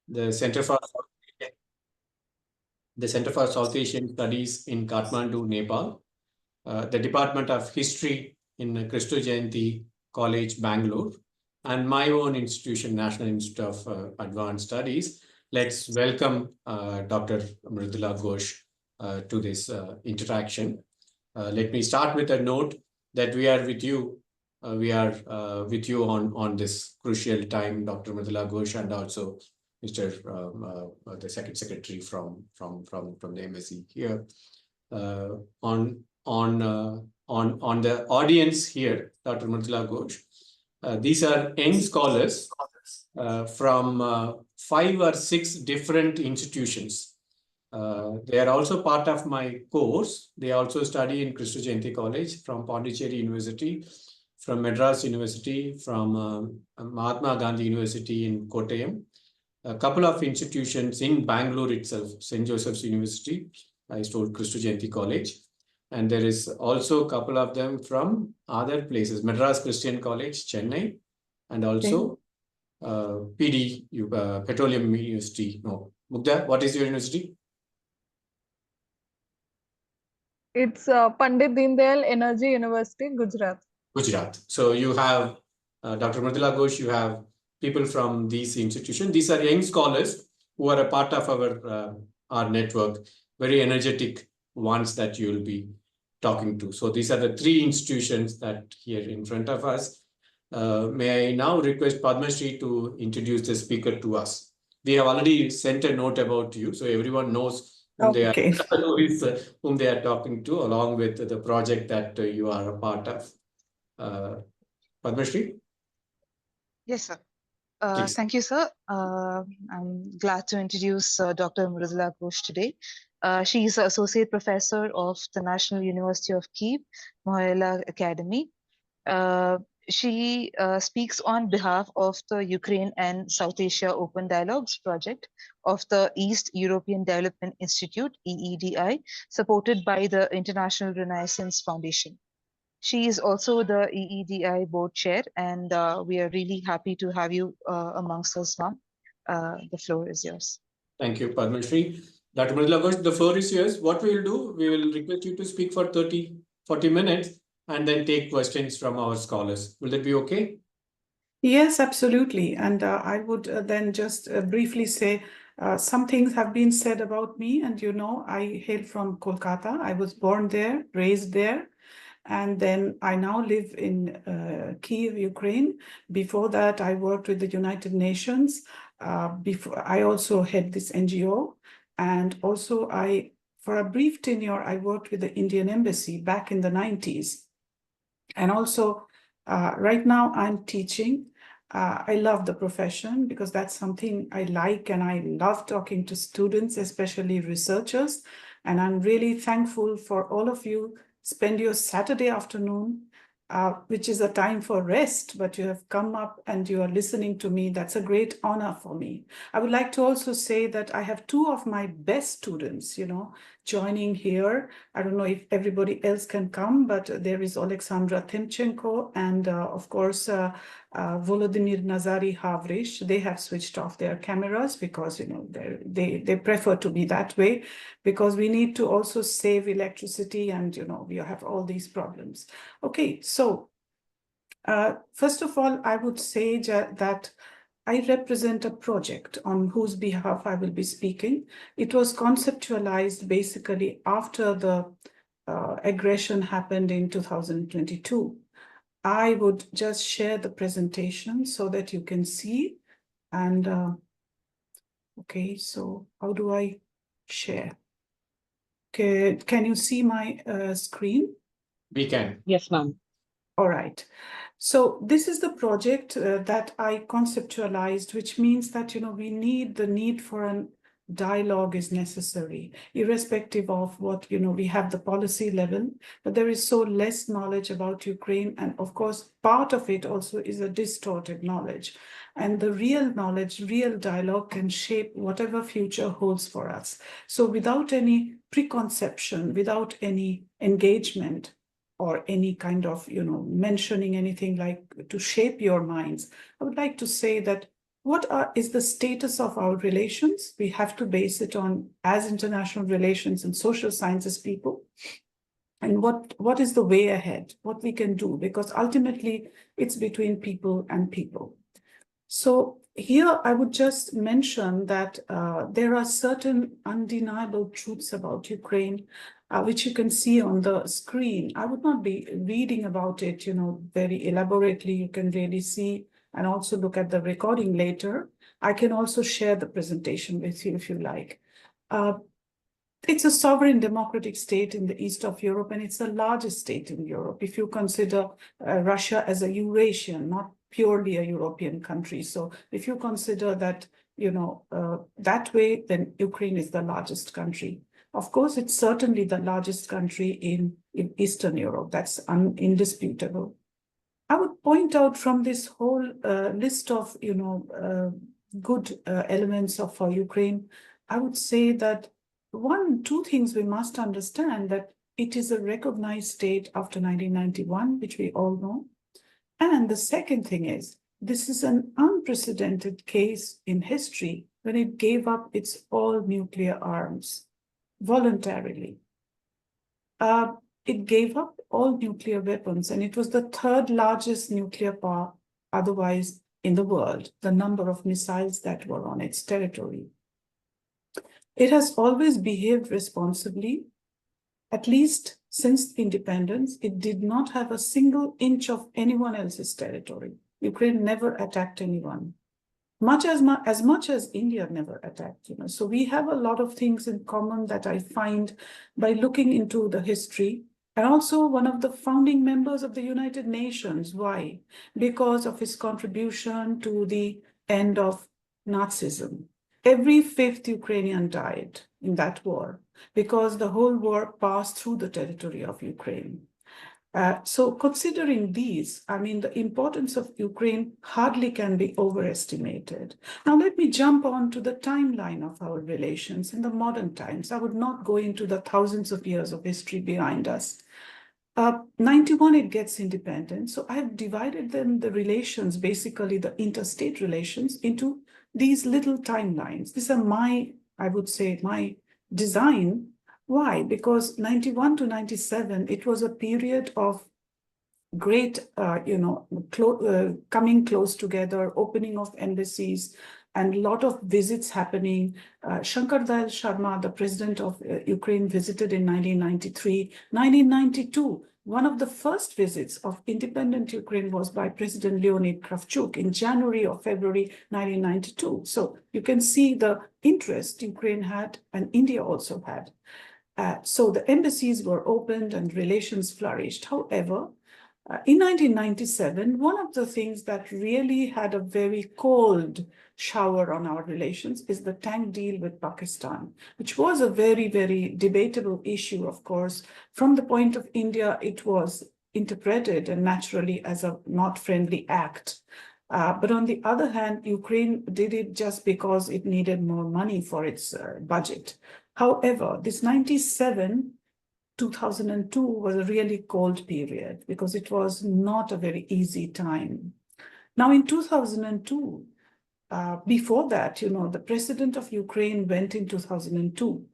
the Center for South Asian Studies in Kathmandu, Nepal, the Department of History in Kristu Jayanti College, Bangalore, and my own institution, National Institute of Advanced Studies. Let's welcome Dr. Mridula Ghosh to this interaction. Let me start with a note that we are with you. We are with you on this crucial time, Dr. Mridula Ghosh, and also Mr. The Second Secretary from the embassy here. On the audience here, Dr. Mridula Ghosh, these are young scholars from 5 or 6 different institutions. They are also part of my course. They also study in Kristu Jayanti College, from Pondicherry University, from Madras University, from Mahatma Gandhi University in Kottayam, a couple of institutions in Bangalore itself, St. Joseph's University, I told Kristu Jayanti College. And there is also a couple of them from other places, Madras Christian College, Chennai, and also PD, Petroleum University. No, Mugdha, what is your university? It's Pandit Deendayal Energy University, Gujarat. Gujarat. So you have Dr. Mridula Ghosh, you have people from these institutions. These are young scholars who are a part of our network, very energetic ones that you will be talking to. So these are the 3 institutions that here in front of us. May I now request Padma Shri to introduce the speaker to us. We have already sent a note about you, so everyone knows whom they are talking to, along with the project that you are a part of. Padma Shri? Yes, sir. Thank you, sir. I'm glad to introduce Dr. Mridula Ghosh today. She is an Associate Professor of the National University of Kyiv, Mohyla Academy. She speaks on behalf of the Ukraine and South Asia Open Dialogues project of the East European Development Institute, EEDI, supported by the International Renaissance Foundation. She is also the EEDI board chair, and we are really happy to have you amongst us, ma'am. The floor is yours. Thank you, Padma Shri. Dr. Mridula Ghosh, the floor is yours. What we will do, we will request you to speak for 30-40 minutes and then take questions from our scholars. Will that be okay? Yes, absolutely. And I would then just briefly say some things have been said about me. And you know, I hail from Kolkata. I was born there, raised there. And then I now live in Kyiv, Ukraine. Before that, I worked with the United Nations. Before I also had this NGO. And also for a brief tenure, I worked with the Indian Embassy back in the 90s. And also right now I'm teaching. I love the profession because that's something I like, and I love talking to students, especially researchers. And I'm really thankful for all of you spend your Saturday afternoon, which is a time for rest, but you have come up and you are listening to me. That's a great honor for me. I would like to also say that I have 2 of my best students, you know, joining here. I don't know if everybody else can come, but there is Alexandra Timchenko and of course, Volodymyr Nazary Havrish. They have switched off their cameras because, you know, they prefer to be that way, because we need to also save electricity and, you know, we have all these problems. Okay, so first of all, I would say that I represent a project on whose behalf I will be speaking. It was conceptualized basically after the aggression happened in 2022. I would just share the presentation so that you can see. And okay, so how do I share? Okay, can you see my screen? We can. Yes, ma'am. All right. So this is the project that I conceptualized, which means that, you know, we need the need for a dialogue is necessary, irrespective of what, you know, we have the policy level, but there is so less knowledge about Ukraine. And of course, part of it also is a distorted knowledge. And the real knowledge, real dialogue can shape whatever future holds for us. So without any preconception, without any engagement, or any kind of, you know, mentioning anything like to shape your minds, I would like to say that is the status of our relations? We have to base it on as international relations and social sciences people. And what is the way ahead, what we can do, because ultimately it's between people and people. So here I would just mention that there are certain undeniable truths about Ukraine, which you can see on the screen. I would not be reading about it, very elaborately. You can really see and also look at the recording later. I can also share the presentation with you if you like. It's a sovereign democratic state in the east of Europe, and it's the largest state in Europe if you consider Russia as a Eurasian, not purely a European country. So if you consider that, that way, then Ukraine is the largest country. Of course, it's certainly the largest country in Eastern Europe. That's indisputable. I would point out from this whole list of, good elements of Ukraine, I would say that two things we must understand, that it is a recognized state after 1991, which we all know. And the second thing is, this is an unprecedented case in history when it gave up its all nuclear arms voluntarily. It gave up all nuclear weapons, and it was the third largest nuclear power otherwise in the world, the number of missiles that were on its territory. It has always behaved responsibly. At least since independence, it did not have a single inch of anyone else's territory. Ukraine never attacked anyone, as much as India never attacked. So we have a lot of things in common that I find by looking into the history. And also one of the founding members of the United Nations. Why? Because of his contribution to the end of Nazism. Every fifth Ukrainian died in that war because the whole war passed through the territory of Ukraine. So considering these, the importance of Ukraine hardly can be overestimated. Now, let me jump on to the timeline of our relations in the modern times. I would not go into the thousands of years of history behind us. 91, it gets independent. So I've divided them, the relations, basically the interstate relations, into these little timelines. These are my design. Why? Because 91 to 97, it was a period of great, coming close together, opening of embassies, and a lot of visits happening. Shankar Dayal Sharma, the president of Ukraine, visited in 1993. 1992, one of the first visits of independent Ukraine was by President Leonid Kravchuk in January or February 1992. So you can see the interest Ukraine had and India also had. So the embassies were opened and relations flourished. However, in 1997, one of the things that really had a very cold shower on our relations is the tank deal with Pakistan, which was a very, very debatable issue, of course. From the point of India, it was interpreted and naturally as a not friendly act. But on the other hand, Ukraine did it just because it needed more money for its budget. However, this 2002 was a really cold period because it was not a very easy time. Now in 2002, before that, the president of Ukraine went in 2002.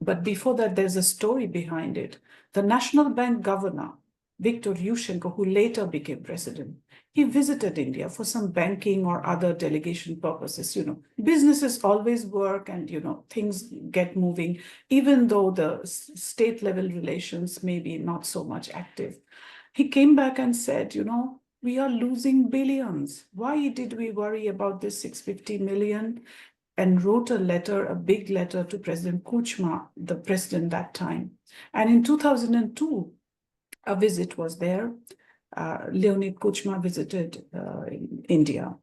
But before that, there's a story behind it. The National Bank governor, Viktor Yushchenko, who later became president, he visited India for some banking or other delegation purposes. Businesses always work and, things get moving, even though the state level relations may be not so much active. He came back and said, we are losing billions. Why did we worry about this 650 million? And wrote a letter, a big letter to President Kuchma, the president that time. And in 2002, a visit was there. Leonid Kuchma visited India.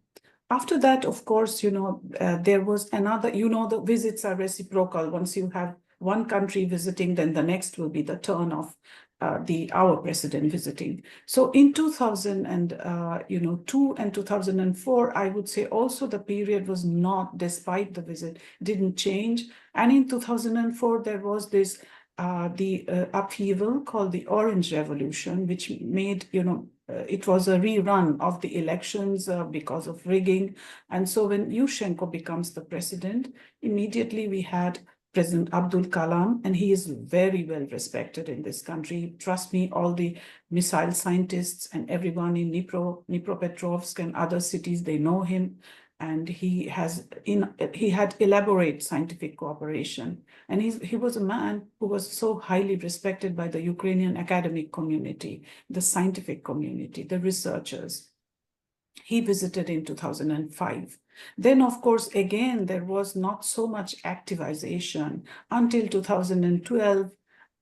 After that, of course, there was another, the visits are reciprocal. Once you have one country visiting, then the next will be the turn of our president visiting. So in 2002 and 2004, I would say also the period was not, despite the visit, didn't change. And in 2004, there was this upheaval called the Orange Revolution, which made, it was a rerun of the elections because of rigging. And so when Yushchenko becomes the president, immediately we had President Abdul Kalam, and he is very well respected in this country. Trust me, all the missile scientists and everyone in Dnipropetrovsk and other cities, they know him. And he had elaborate scientific cooperation. And he was a man who was so highly respected by the Ukrainian academic community, the scientific community, the researchers. He visited in 2005. Then, of course, again, there was not so much activization until 2012,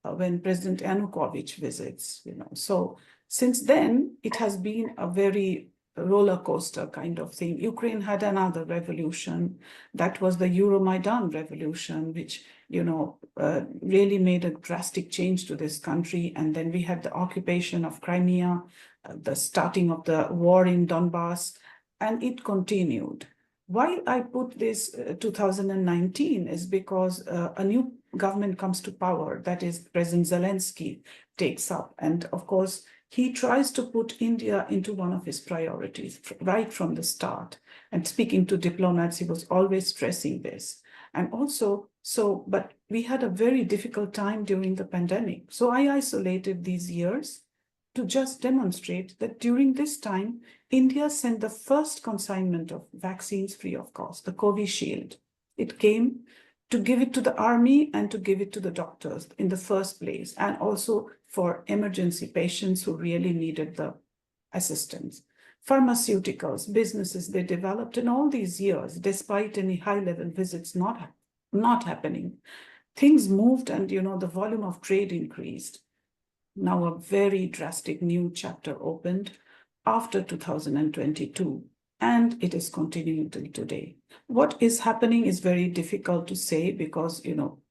when President Yanukovych visits. So since then, it has been a very roller coaster kind of thing. Ukraine had another revolution. That was the Euromaidan revolution, which really made a drastic change to this country. And then we had the occupation of Crimea, the starting of the war in Donbass, and it continued. Why I put this 2019 is because a new government comes to power, that is President Zelensky takes up. And of course, he tries to put India into one of his priorities right from the start. And speaking to diplomats, he was always stressing this. And also, but we had a very difficult time during the pandemic. So I isolated these years to just demonstrate that during this time, India sent the first consignment of vaccines free of cost, the Covishield. It came to give it to the army and to give it to the doctors in the first place, and also for emergency patients who really needed the assistance. Pharmaceuticals, businesses, they developed in all these years, despite any high-level visits not happening. Things moved and, the volume of trade increased. Now a very drastic new chapter opened after 2022, and it is continuing till today. What is happening is very difficult to say because,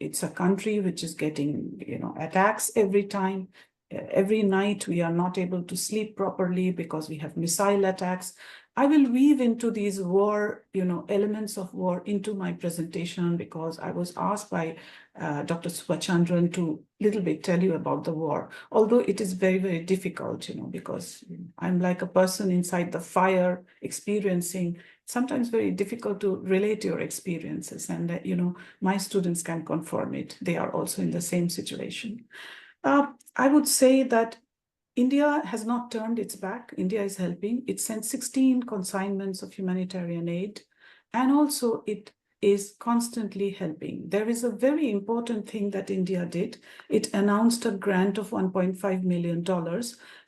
it's a country which is getting, attacks every time. Every night we are not able to sleep properly because we have missile attacks. I will weave into these war, elements of war into my presentation because I was asked by Dr. Subhachandran to little bit tell you about the war, although it is very, very difficult, because I'm like a person inside the fire experiencing, sometimes very difficult to relate your experiences. And, my students can confirm it. They are also in the same situation. I would say that India has not turned its back. India is helping. It sent 16 consignments of humanitarian aid, and also it is constantly helping. There is a very important thing that India did. It announced a grant of $1.5 million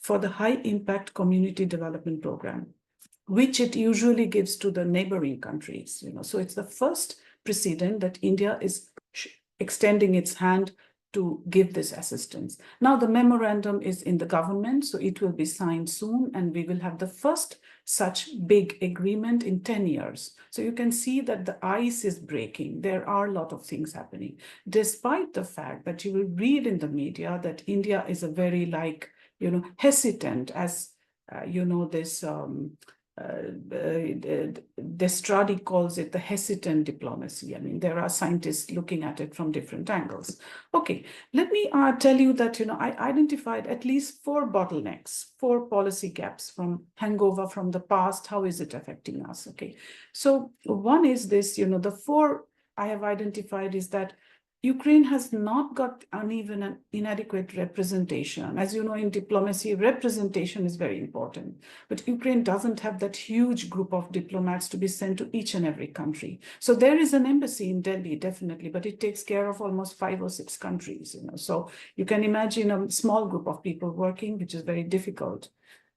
for the High Impact Community Development Program, which it usually gives to the neighboring countries. So it's the first precedent that India is extending its hand to give this assistance. Now the memorandum is in the government, so it will be signed soon, and we will have the first such big agreement in 10 years. So you can see that the ice is breaking. There are a lot of things happening, despite the fact that you will read in the media that India is a very hesitant, as this Destradi calls it the hesitant diplomacy. I mean, there are scientists looking at it from different angles. Okay, let me tell you that, I identified at least 4 bottlenecks, 4 policy gaps from hangover from the past. How is it affecting us? Okay, so one is this, the 4 I have identified is that Ukraine has not got uneven and inadequate representation. As you know, in diplomacy, representation is very important. But Ukraine doesn't have that huge group of diplomats to be sent to each and every country. So there is an embassy in Delhi, definitely, but it takes care of almost 5 or 6 countries. So you can imagine a small group of people working, which is very difficult.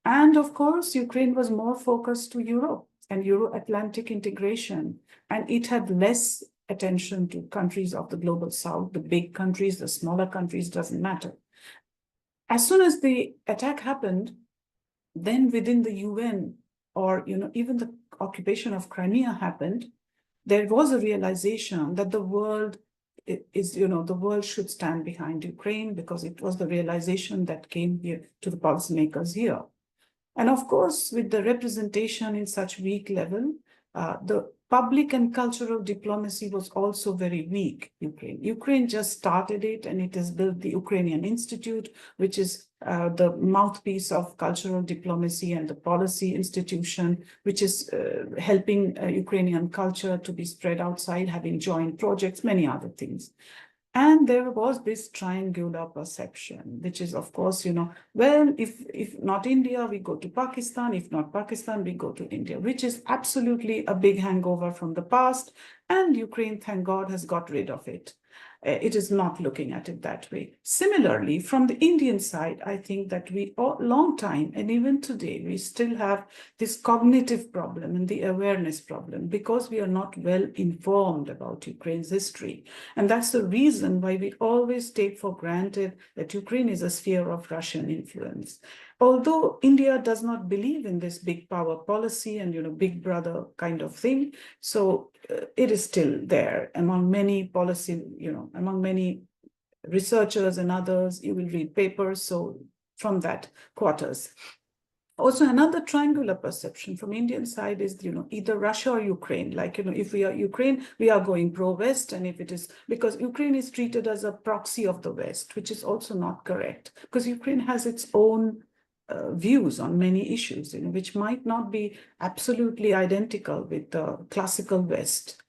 And of course, Ukraine was more focused to Europe and Euro-Atlantic integration, and it had less attention to countries of the global south, the big countries, the smaller countries, doesn't matter. As soon as the attack happened, then within the UN, or even the occupation of Crimea happened, there was a realization that the world is, the world should stand behind Ukraine, because it was the realization that came here to the policymakers here. And of course, with the representation in such weak level, The public and cultural diplomacy was also very weak. Ukraine just started it, and it has built the Ukrainian Institute, which is the mouthpiece of cultural diplomacy and the policy institution, which is helping Ukrainian culture to be spread outside, having joint projects, many other things. And there was this triangular perception, which is, of course, well, if not India, we go to Pakistan. If not Pakistan, we go to India, which is absolutely a big hangover from the past. And Ukraine, thank God, has got rid of it. It is not looking at it that way. Similarly, from the Indian side, I think that we, long time, and even today, we still have this cognitive problem and the awareness problem because we are not well informed about Ukraine's history. And that's the reason why we always take for granted that Ukraine is a sphere of Russian influence. Although India does not believe in this big power policy and, big brother kind of thing, so it is still there among many policy, among many researchers and others. You will read papers, so from that quarters. Also, another triangular perception from Indian side is, either Russia or Ukraine. Like, if we are Ukraine, we are going pro-West. And if it is, because Ukraine is treated as a proxy of the West, which is also not correct, because Ukraine has its own views on many issues, which might not be absolutely identical with the classical West.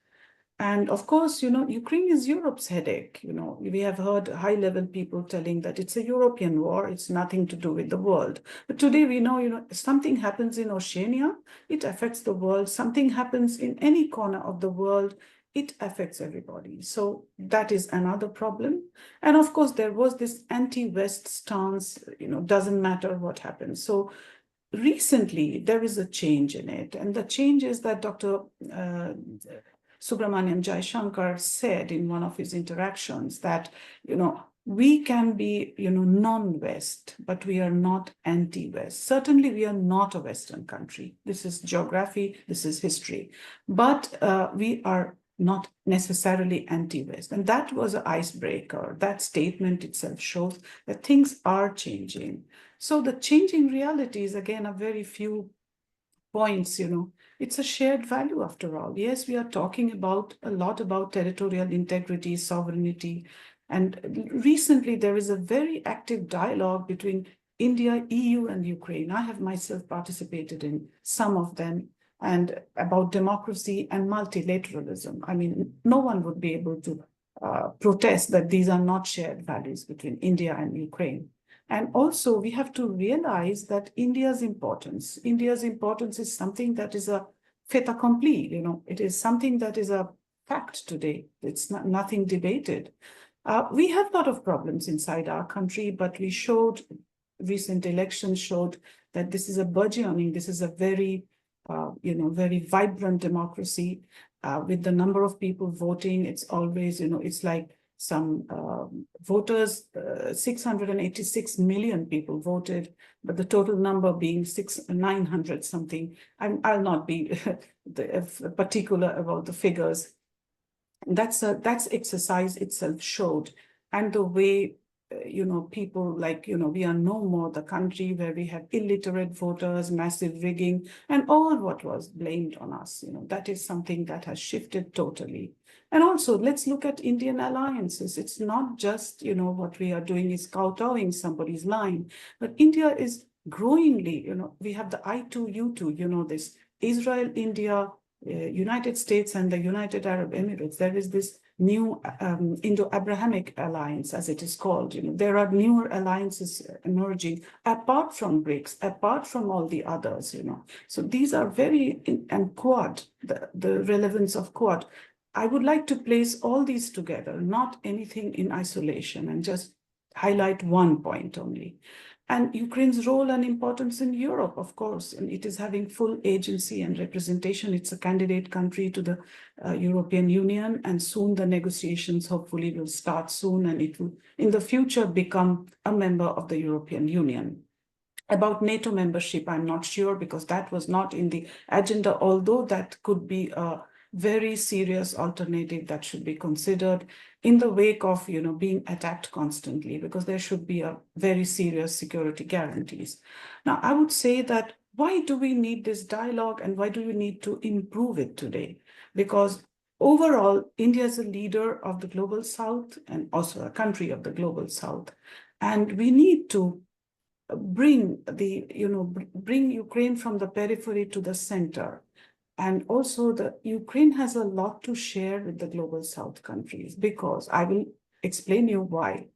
And of course, Ukraine is Europe's headache. We have heard high-level people telling that it's a European war, it's nothing to do with the world. But today we know, something happens in Oceania, it affects the world. Something happens in any corner of the world, it affects everybody. So that is another problem. And of course, there was this anti-West stance, doesn't matter what happens. So recently, there is a change in it. And the change is that Dr. Subramaniam Jaishankar said in one of his interactions that, we can be, non-West, but we are not anti-West. Certainly, we are not a Western country. This is geography, this is history. But we are not necessarily anti-West. And that was an icebreaker. That statement itself shows that things are changing. So the changing reality is, again, a very few points, It's a shared value after all. Yes, we are talking a lot about territorial integrity, sovereignty. And recently, there is a very active dialogue between India, EU, and Ukraine. I have myself participated in some of them, and about democracy and multilateralism. I mean, no one would be able to protest that these are not shared values between India and Ukraine. And also, we have to realize that India's importance is something that is a fait accompli. It is something that is a fact today. It's nothing debated. We have a lot of problems inside our country, but recent elections showed that this is a burgeoning, this is a very very vibrant democracy with the number of people voting. It's always, it's like some voters, 686 million people voted, but the total number being 900 something. I'll not be particular about the figures. That's exercise itself showed, and the way people like, we are no more the country where we have illiterate voters, massive rigging, and all what was blamed on us. That is something that has shifted totally. And also, let's look at Indian alliances. It's not just, what we are doing is kowtowing somebody's line, but India is growingly, we have the I2U2, this Israel, India, United States, and the United Arab Emirates. There is this new Indo-Abrahamic alliance, as it is called. There are newer alliances emerging apart from BRICS, apart from all the others. So these are very, and Quad, the relevance of Quad. I would like to place all these together, not anything in isolation, and just highlight one point only. And Ukraine's role and importance in Europe, of course, and it is having full agency and representation. It's a candidate country to the European Union, and soon the negotiations hopefully will start soon, and it will in the future become a member of the European Union. About NATO membership, I'm not sure, because that was not in the agenda, although that could be a very serious alternative that should be considered in the wake of, being attacked constantly, because there should be a very serious security guarantees. Now, I would say that why do we need this dialogue and why do we need to improve it today? Because overall, India is a leader of the global South and also a country of the global South. And we need to bring Ukraine from the periphery to the center. And also Ukraine has a lot to share with the global South countries, because I will explain you why.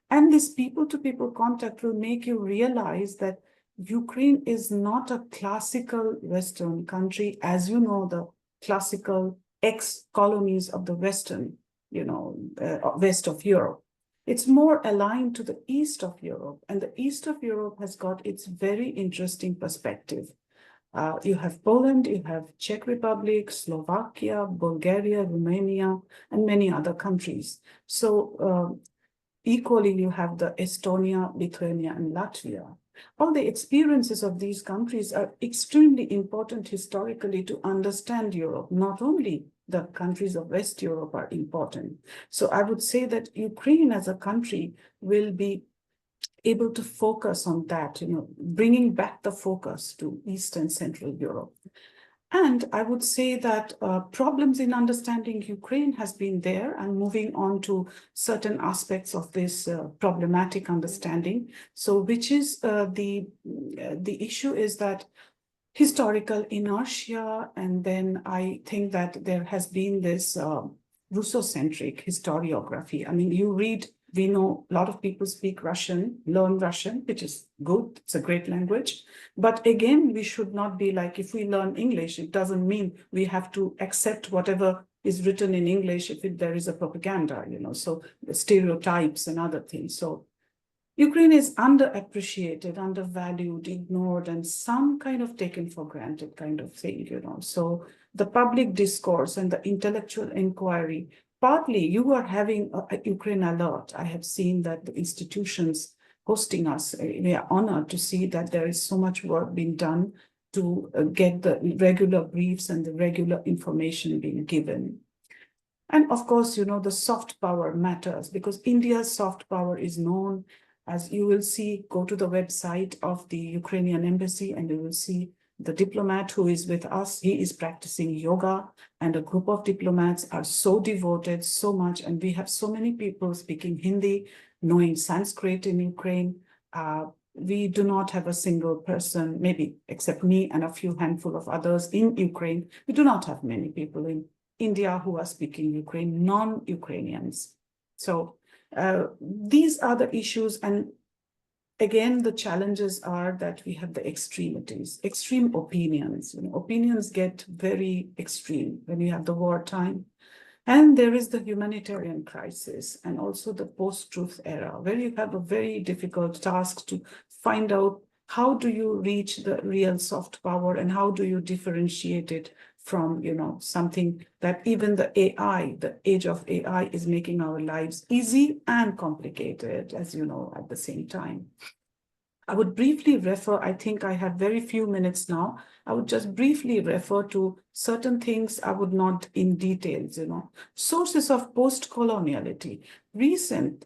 And this people-to-people contact will make you realize that Ukraine is not a classical Western country, as you know, the classical ex-colonies of the Western, west of Europe. It's more aligned to the east of Europe, and the east of Europe has got its very interesting perspective. You have Poland, you have Czech Republic, Slovakia, Bulgaria, Romania, and many other countries. So equally, you have the Estonia, Lithuania, and Latvia. All the experiences of these countries are extremely important historically to understand Europe. Not only the countries of West Europe are important. So I would say that Ukraine as a country will be able to focus on that, bringing back the focus to East and Central Europe. And I would say that problems in understanding Ukraine has been there, and moving on to certain aspects of this problematic understanding. So which is the issue is that historical inertia, and then I think that there has been this Russocentric historiography. I mean, we know a lot of people speak Russian, learn Russian, which is good. It's a great language. But again, we should not be like, if we learn English, it doesn't mean we have to accept whatever is written in English if there is a propaganda, so the stereotypes and other things. So Ukraine is underappreciated, undervalued, ignored, and some kind of taken for granted kind of thing, So the public discourse and the intellectual inquiry, partly you are having a Ukraine alert. I have seen that the institutions hosting us, we are honored to see that there is so much work being done to get the regular briefs and the regular information being given. And of course, the soft power matters, because India's soft power is known. As you will see, go to the website of the Ukrainian embassy and you will see the diplomat who is with us. He is practicing yoga, and a group of diplomats are so devoted, so much. And we have so many people speaking Hindi, knowing Sanskrit in Ukraine. We do not have a single person, maybe except me and a few handful of others in Ukraine. We do not have many people in India who are speaking Ukraine, non-Ukrainians. So these are the issues. And again, the challenges are that we have the extremities, extreme opinions. Opinions get very extreme when you have the wartime. And there is the humanitarian crisis and also the post-truth era, where you have a very difficult task to find out how do you reach the real soft power and how do you differentiate it from, something that even the AI, the age of AI, is making our lives easy and complicated, as you know, at the same time. I would briefly refer, I think I have very few minutes now. I would just briefly refer to certain things. I would not in details, Sources of post-coloniality.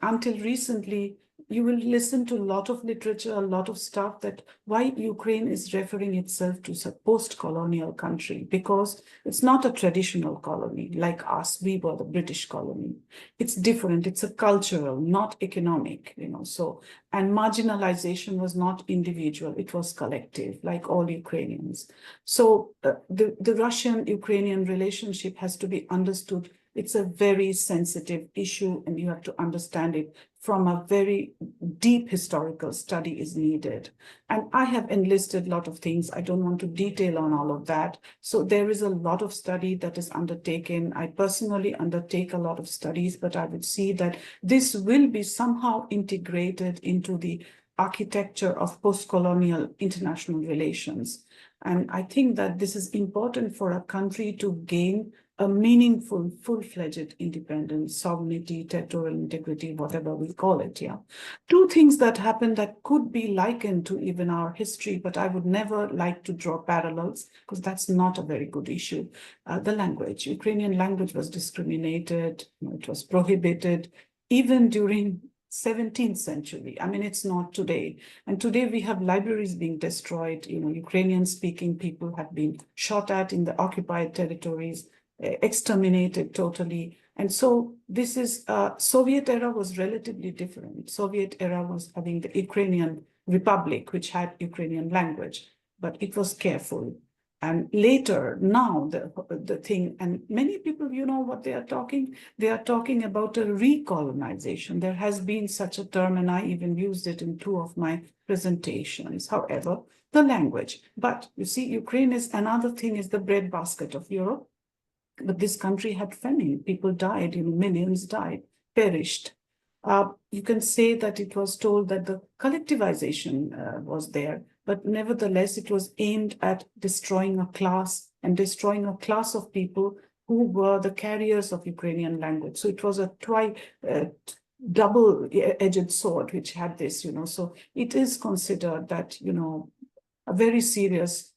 Until recently, you will listen to a lot of literature, a lot of stuff that why Ukraine is referring itself to a post-colonial country, because it's not a traditional colony like us. We were the British colony. It's different. It's a cultural, not economic, So, and marginalization was not individual. It was collective, like all Ukrainians. So the Russian-Ukrainian relationship has to be understood. It's a very sensitive issue, and you have to understand it from a very deep historical study is needed. And I have enlisted a lot of things. I don't want to detail on all of that. So there is a lot of study that is undertaken. I personally undertake a lot of studies, but I would see that this will be somehow integrated into the architecture of post-colonial international relations. And I think that this is important for a country to gain a meaningful, full-fledged independence, sovereignty, territorial integrity, whatever we call it, yeah. Two things that happened that could be likened to even our history, but I would never like to draw parallels because that's not a very good issue. The language, Ukrainian language was discriminated, it was prohibited, even during 17th century. I mean, it's not today. And today we have libraries being destroyed. Ukrainian-speaking people have been shot at in the occupied territories, exterminated totally. And so this is, Soviet era was relatively different. Soviet era was having the Ukrainian Republic, which had Ukrainian language, but it was careful. And later, now the thing, and many people, what they are talking? They are talking about a recolonization. There has been such a term, and I even used it in 2 of my presentations. However, the language. But you see, Ukraine is another thing, is the breadbasket of Europe. But this country had famine. People died, millions died, perished. You can say that it was told that the collectivization was there, but nevertheless, it was aimed at destroying a class and destroying a class of people who were the carriers of Ukrainian language. So it was a double-edged sword, which had this, So it is considered that, a very serious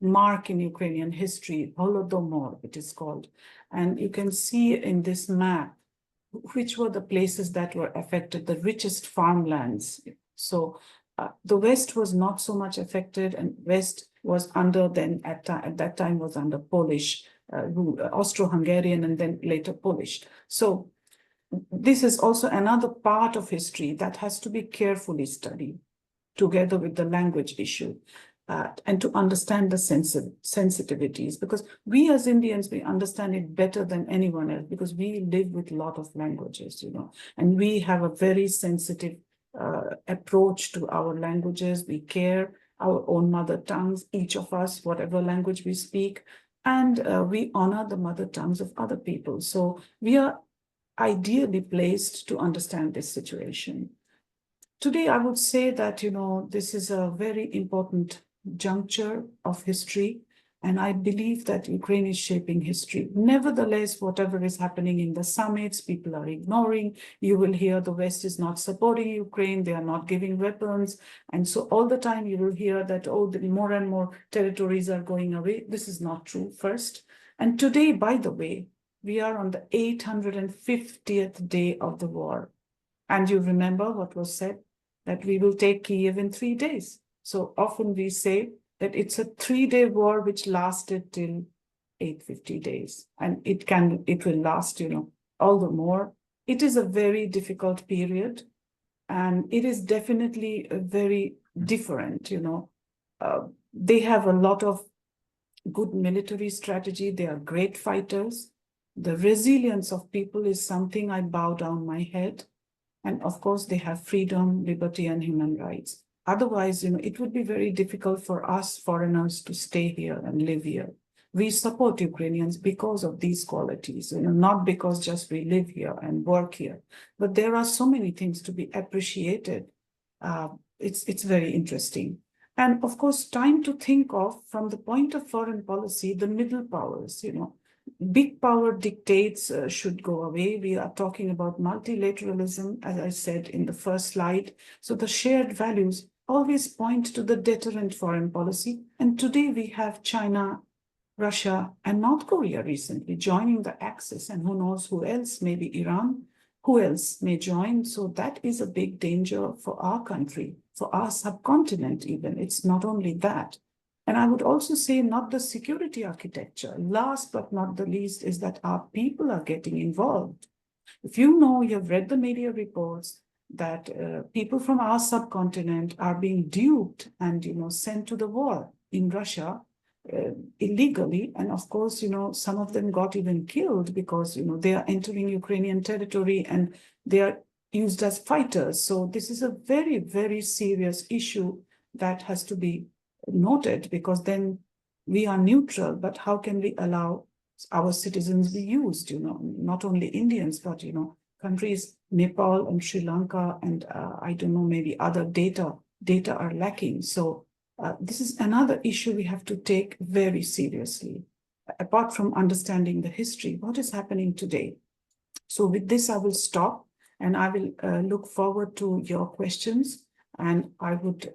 mark in Ukrainian history, Holodomor, it is called. And you can see in this map which were the places that were affected, the richest farmlands. So the West was not so much affected, and West was under then, at that time was under Polish rule, Austro-Hungarian, and then later Polish. So this is also another part of history that has to be carefully studied together with the language issue. And to understand the sensitivities, because we as Indians, we understand it better than anyone else, because we live with a lot of languages, and we have a very sensitive approach to our languages. We care our own mother tongues, each of us, whatever language we speak, and we honor the mother tongues of other people. So we are ideally placed to understand this situation. Today, I would say that, this is a very important juncture of history, and I believe that Ukraine is shaping history. Nevertheless, whatever is happening in the summits, people are ignoring. You will hear the West is not supporting Ukraine, they are not giving weapons. And so all the time you will hear that, more and more territories are going away. This is not true, first. And today, by the way, we are on the 850th day of the war. And you remember what was said, that we will take Kiev in 3 days. So often we say that it's a 3-day war which lasted till 850 days. And it will last, all the more. It is a very difficult period. And it is definitely very different, They have a lot of good military strategy. They are great fighters. The resilience of people is something I bow down my head. And of course, they have freedom, liberty, and human rights. Otherwise, it would be very difficult for us foreigners to stay here and live here. We support Ukrainians because of these qualities, not because just we live here and work here. But there are so many things to be appreciated. It's very interesting. And of course, time to think of, from the point of foreign policy, the middle powers, Big power dictates should go away. We are talking about multilateralism, as I said in the first slide. So the shared values always point to the deterrent foreign policy. And today we have China, Russia, and North Korea recently joining the Axis, and who knows who else, maybe Iran, who else may join. So that is a big danger for our country, for our subcontinent even. It's not only that. And I would also say not the security architecture. Last but not the least is that our people are getting involved. If you've read the media reports that people from our subcontinent are being duped and, sent to the war in Russia illegally. And of course, some of them got even killed because, they are entering Ukrainian territory and they are used as fighters. So this is a very, very serious issue that has to be noted, because then we are neutral, but how can we allow our citizens be used, not only Indians, but, countries, Nepal and Sri Lanka, and I don't know, maybe other data are lacking. So this is another issue we have to take very seriously. Apart from understanding the history, what is happening today? So with this, I will stop and I will look forward to your questions. And I would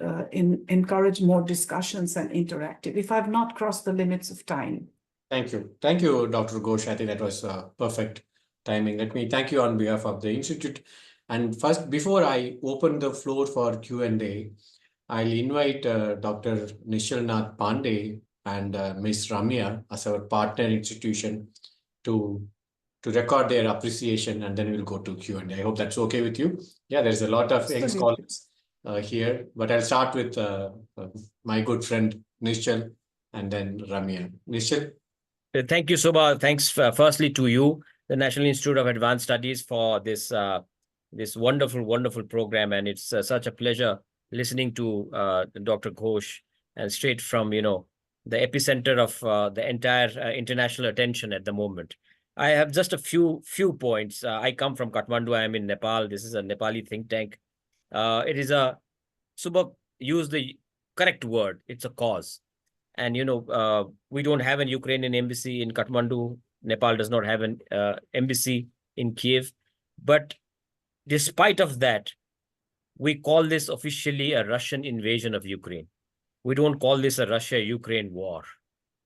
encourage more discussions and interactive, if I've not crossed the limits of time. Thank you. Thank you, Dr. Ghosh. I think that was perfect timing. Let me thank you on behalf of the Institute. And first, before I open the floor for Q&A, I'll invite Dr. Nishalnath Pandey and Ms. Ramya as our partner institution to record their appreciation, and then we'll go to Q&A. I hope that's okay with you. Yeah, there's a lot of ex-colleagues here, but I'll start with my good friend Nishal and then Ramya. Nishal? Thank you, Subha. Thanks firstly to you, the National Institute of Advanced Studies, for this this wonderful program. And it's such a pleasure listening to Dr. Ghosh, and straight from, the epicenter of the entire international attention at the moment. I have just a few points. I come from Kathmandu. I am in Nepal. This is a Nepali think tank. It is a, Subha used the correct word. It's a cause. And, we don't have an Ukrainian embassy in Kathmandu. Nepal does not have an embassy in Kiev. But despite of that, we call this officially a Russian invasion of Ukraine. We don't call this a Russia-Ukraine war.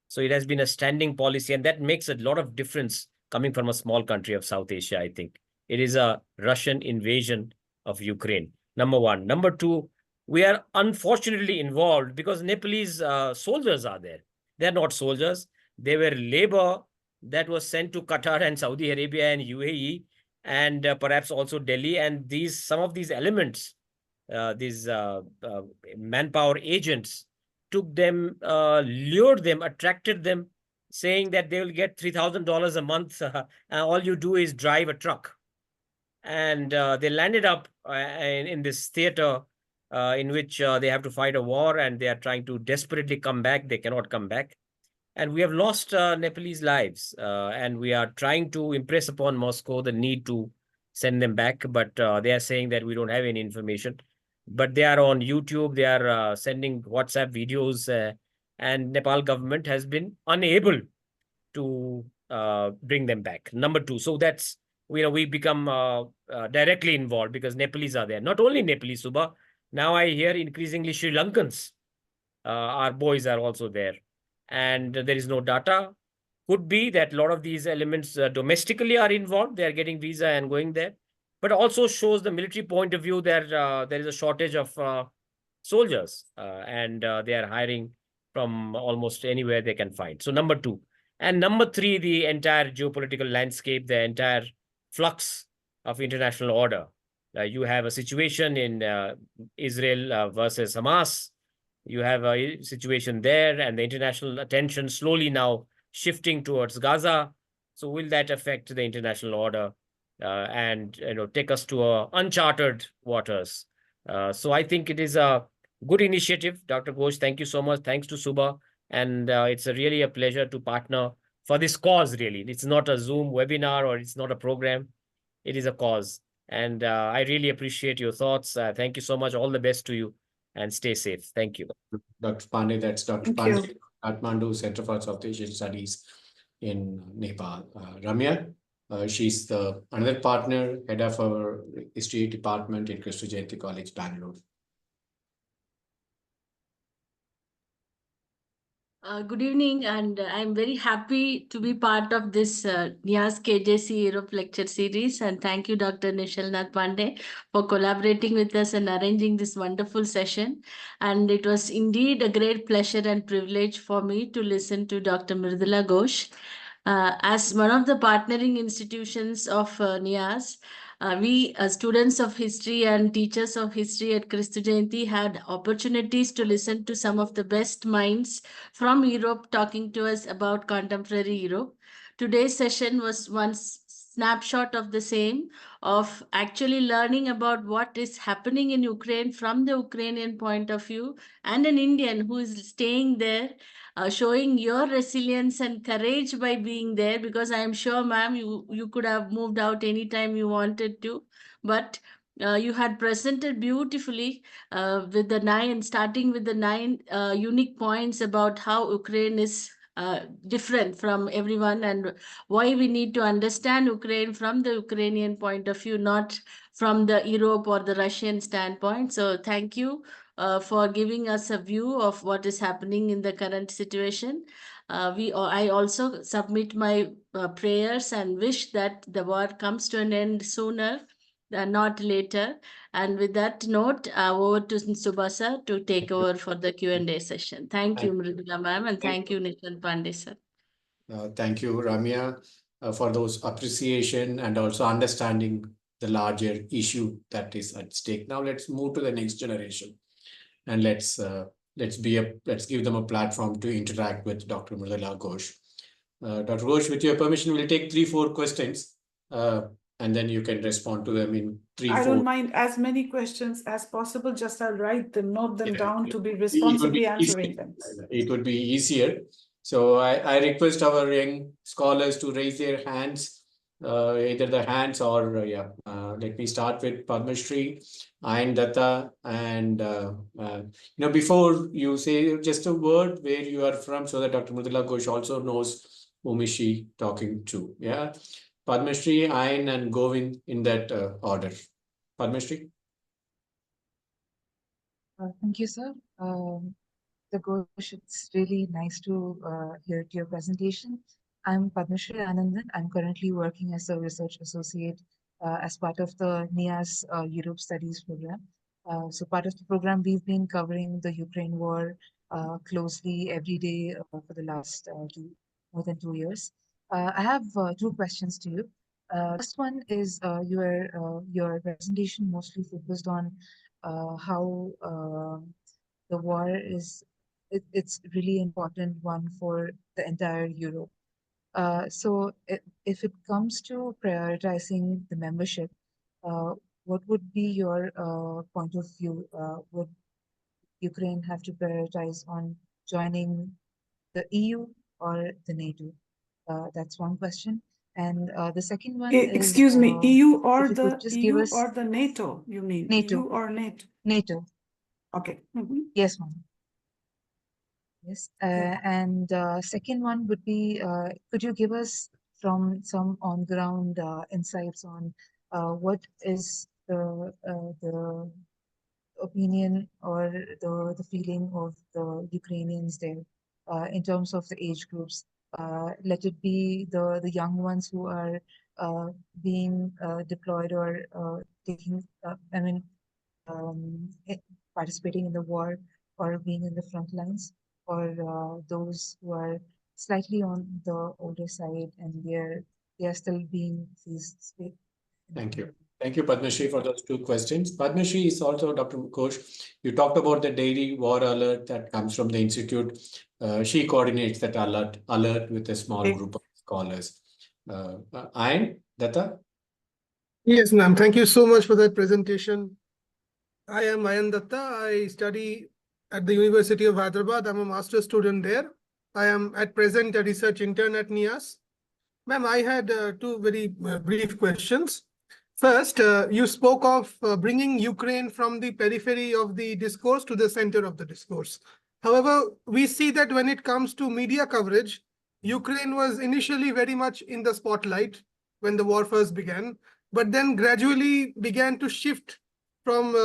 So it has been a standing policy, and that makes a lot of difference coming from a small country of South Asia, I think. It is a Russian invasion of Ukraine, number one. Number two, we are unfortunately involved because Nepalese soldiers are there. They're not soldiers. They were labor that was sent to Qatar and Saudi Arabia and UAE, and perhaps also Delhi. And some of these elements, these manpower agents, took them, lured them, attracted them, saying that they will get $3,000 a month. And all you do is drive a truck. And they landed up in this theater in which they have to fight a war, and they are trying to desperately come back. They cannot come back. And we have lost Nepalese lives. And we are trying to impress upon Moscow the need to send them back. But they are saying that we don't have any information. But they are on YouTube. They are sending WhatsApp videos. And Nepal government has been unable to bring them back. Number two. So that's, we become directly involved because Nepalese are there. Not only Nepalese, Subha. Now I hear increasingly Sri Lankans. Our boys are also there. And there is no data. Could be that a lot of these elements domestically are involved. They are getting visa and going there. But also shows the military point of view that there is a shortage of soldiers. And they are hiring from almost anywhere they can find. So number two. And number three, the entire geopolitical landscape, the entire flux of international order. You have a situation in Israel versus Hamas. You have a situation there, and the international attention slowly now shifting towards Gaza. So will that affect the international order and take us to uncharted waters? So I think it is a good initiative, Dr. Ghosh. Thank you so much. Thanks to Subha. And it's really a pleasure to partner for this cause, really. It's not a Zoom webinar or it's not a program. It is a cause. And I really appreciate your thoughts. Thank you so much. All the best to you, and stay safe. Thank you. Dr. Pandey, that's Dr. Pandey, Kathmandu Center for South Asian Studies in Nepal. Ramya, she's another partner, head of our history department in Kristu Jayanti College, Bangalore. Good evening, and I'm very happy to be part of this NIAS KJC Europe lecture series. And thank you, Dr. Nishalnath Pandey, for collaborating with us and arranging this wonderful session. And it was indeed a great pleasure and privilege for me to listen to Dr. Mridula Ghosh. As one of the partnering institutions of NIAS, we students of history and teachers of history at Kristu Jayanti had opportunities to listen to some of the best minds from Europe talking to us about contemporary Europe. Today's session was one snapshot of the same, of actually learning about what is happening in Ukraine from the Ukrainian point of view, and an Indian who is staying there, showing your resilience and courage by being there, because I am sure, ma'am, you could have moved out anytime you wanted to, but you had presented beautifully with starting with the 9 unique points about how Ukraine is different from everyone, and why we need to understand Ukraine from the Ukrainian point of view, not from the Europe or the Russian standpoint. So thank you for giving us a view of what is happening in the current situation. I also submit my prayers and wish that the war comes to an end sooner, not later. And with that note, over to Subhasa to take over for the Q&A session. Thank you, Mridula ma'am, and thank you, Nishant Pandey sir. Thank you, Ramya, for those appreciation and also understanding the larger issue that is at stake. Now let's move to the next generation, and let's give them a platform to interact with Dr. Mridula Ghosh. Dr. Ghosh, with your permission, we'll take 3-4 questions, and then you can respond to them in 3-4. I don't mind as many questions as possible. Just I'll note them down to be responsibly answering them. It would be easier. So I request our young scholars to raise their hands, either the hands or let me start with Padmashri, Ayan Datta, and before you say just a word where you are from, so that Dr. Mridula Ghosh also knows whom is she talking to. Yeah, Padmashri, Ayan, and Govind in that order. Padmashri. Thank you, sir. The Ghosh, it's really nice to hear your presentation. I'm Padmashri Anandan. I'm currently working as a research associate as part of the NIAS Europe Studies program. So part of the program, we've been covering the Ukraine war closely every day for the last more than 2 years. I have 2 questions to you. First one is your presentation mostly focused on how the war is, it's really important one for the entire Europe. So if it comes to prioritizing the membership, what would be your point of view? Would Ukraine have to prioritize on joining the EU or the NATO? That's one question. And the second one is... Excuse me, EU or the NATO, you mean? NATO. EU or NATO? NATO. Okay. Yes, ma'am. Yes. And second one would be, could you give us some on-ground insights on what is the opinion or the feeling of the Ukrainians there in terms of the age groups? Let it be the young ones who are being deployed or participating in the war or being in the front lines, or those who are slightly on the older side and they are still being faced. Thank you. Thank you, Padmashri, for those 2 questions. Padmashri is also Dr. Ghosh. You talked about the daily war alert that comes from the institute. She coordinates that alert with a small group of scholars. Ayan Datta? Yes, ma'am. Thank you so much for that presentation. I am Ayan Datta. I study at the University of Hyderabad. I'm a master's student there. I am at present a research intern at NIAS. Ma'am, I had 2 very brief questions. First, you spoke of bringing Ukraine from the periphery of the discourse to the center of the discourse. However, we see that when it comes to media coverage, Ukraine was initially very much in the spotlight when the war first began, but then gradually began to shift from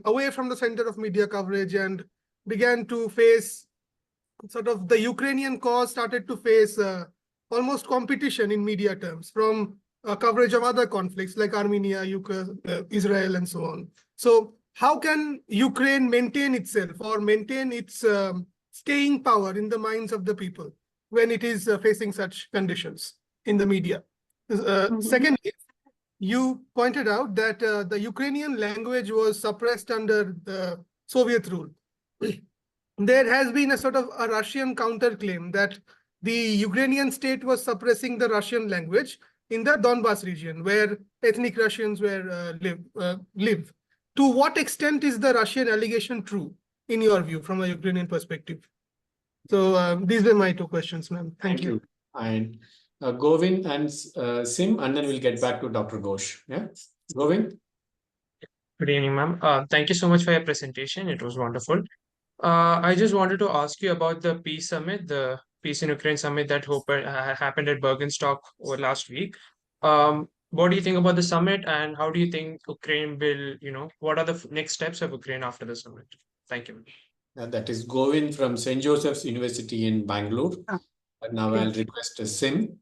away from the center of media coverage and began to face sort of the Ukrainian cause started to face almost competition in media terms from coverage of other conflicts like Armenia, Israel, and so on. So how can Ukraine maintain itself or maintain its staying power in the minds of the people when it is facing such conditions in the media? Secondly, you pointed out that the Ukrainian language was suppressed under the Soviet rule. There has been a sort of a Russian counterclaim that the Ukrainian state was suppressing the Russian language in the Donbas region where ethnic Russians live. To what extent is the Russian allegation true, in your view, from a Ukrainian perspective? So these were my 2 questions, ma'am. Thank you. And Govind and Sim, and then we'll get back to Dr. Ghosh. Yeah, Govind. Good evening, ma'am. Thank you so much for your presentation. It was wonderful. I just wanted to ask you about the Peace Summit, the Peace in Ukraine Summit that happened at Bergenstock over last week. What do you think about the summit, and how do you think Ukraine will, what are the next steps of Ukraine after the summit? Thank you. That is Govind from St. Joseph's University in Bangalore. Now I'll request Sim.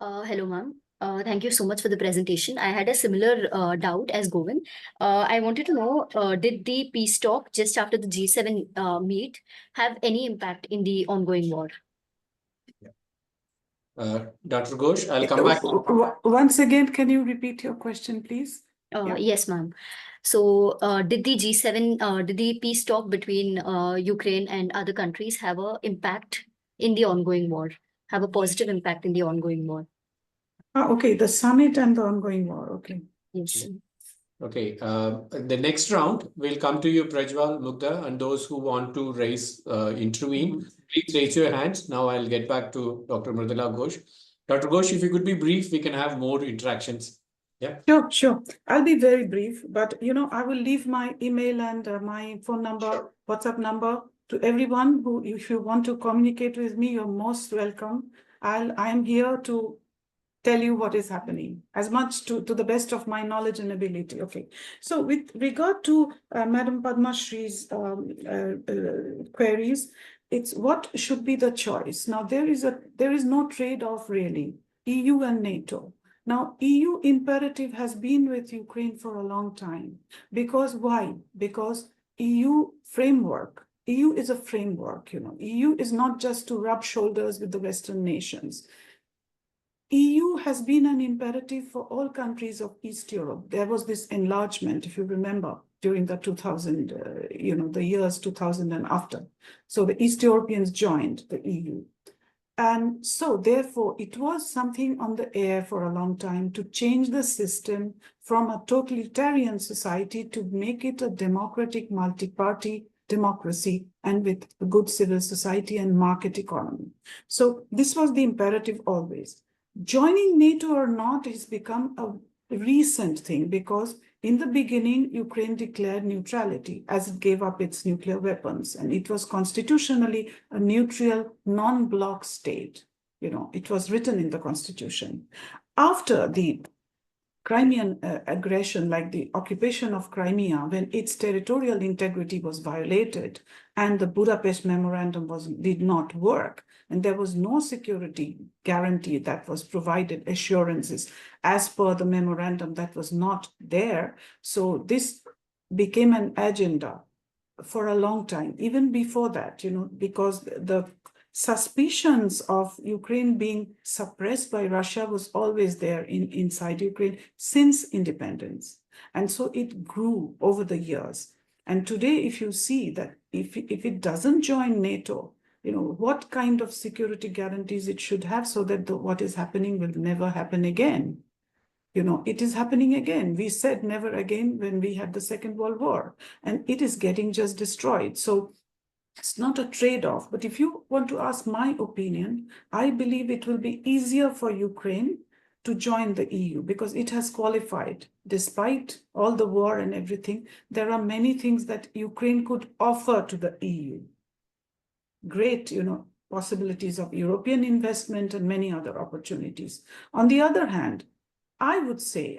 Hello, ma'am. Thank you so much for the presentation. I had a similar doubt as Govind. I wanted to know, did the peace talk just after the G7 meet have any impact in the ongoing war? Dr. Ghosh, I'll come back. Once again, can you repeat your question, please? Yeah. Yes, ma'am. So, did the G7, did the peace talk between Ukraine and other countries have an impact in the ongoing war? Have a positive impact in the ongoing war? Okay, the summit and the ongoing war. Okay. Yes. Okay, the next round will come to you, Prajwal, Mugdha, and those who want to intervene, please raise your hands. Now I'll get back to Dr. Mridula Ghosh. Dr. Ghosh, if you could be brief, we can have more interactions. Yeah. Sure. I'll be very brief, but I will leave my email and my phone number, WhatsApp number to everyone who, if you want to communicate with me, you're most welcome. I am here to tell you what is happening as much to the best of my knowledge and ability. Okay. So with regard to Madam Padma Shree's queries, it's what should be the choice. Now there is no trade-off really, EU and NATO. Now, EU imperative has been with Ukraine for a long time. Because why? Because EU framework. EU is a framework, EU is not just to rub shoulders with the Western nations. EU has been an imperative for all countries of East Europe. There was this enlargement, if you remember, during the 2000, the years 2000 and after. So the East Europeans joined the EU. And so therefore, it was something on the air for a long time to change the system from a totalitarian society to make it a democratic multi-party democracy and with a good civil society and market economy. So this was the imperative always. Joining NATO or not has become a recent thing because in the beginning, Ukraine declared neutrality as it gave up its nuclear weapons, and it was constitutionally a neutral, non-bloc state. It was written in the constitution. After the Crimean aggression, like the occupation of Crimea, when its territorial integrity was violated and the Budapest Memorandum did not work, and there was no security guarantee that was provided, assurances as per the memorandum that was not there. So this became an agenda for a long time, even before that, because the suspicions of Ukraine being suppressed by Russia was always there inside Ukraine since independence. And so it grew over the years. And today, if you see that if it doesn't join NATO, what kind of security guarantees it should have so that what is happening will never happen again. It is happening again. We said never again when we had the Second World War, and it is getting just destroyed. So it's not a trade-off, but if you want to ask my opinion, I believe it will be easier for Ukraine to join the EU because it has qualified. Despite all the war and everything, there are many things that Ukraine could offer to the EU. Great, possibilities of European investment and many other opportunities. On the other hand, I would say,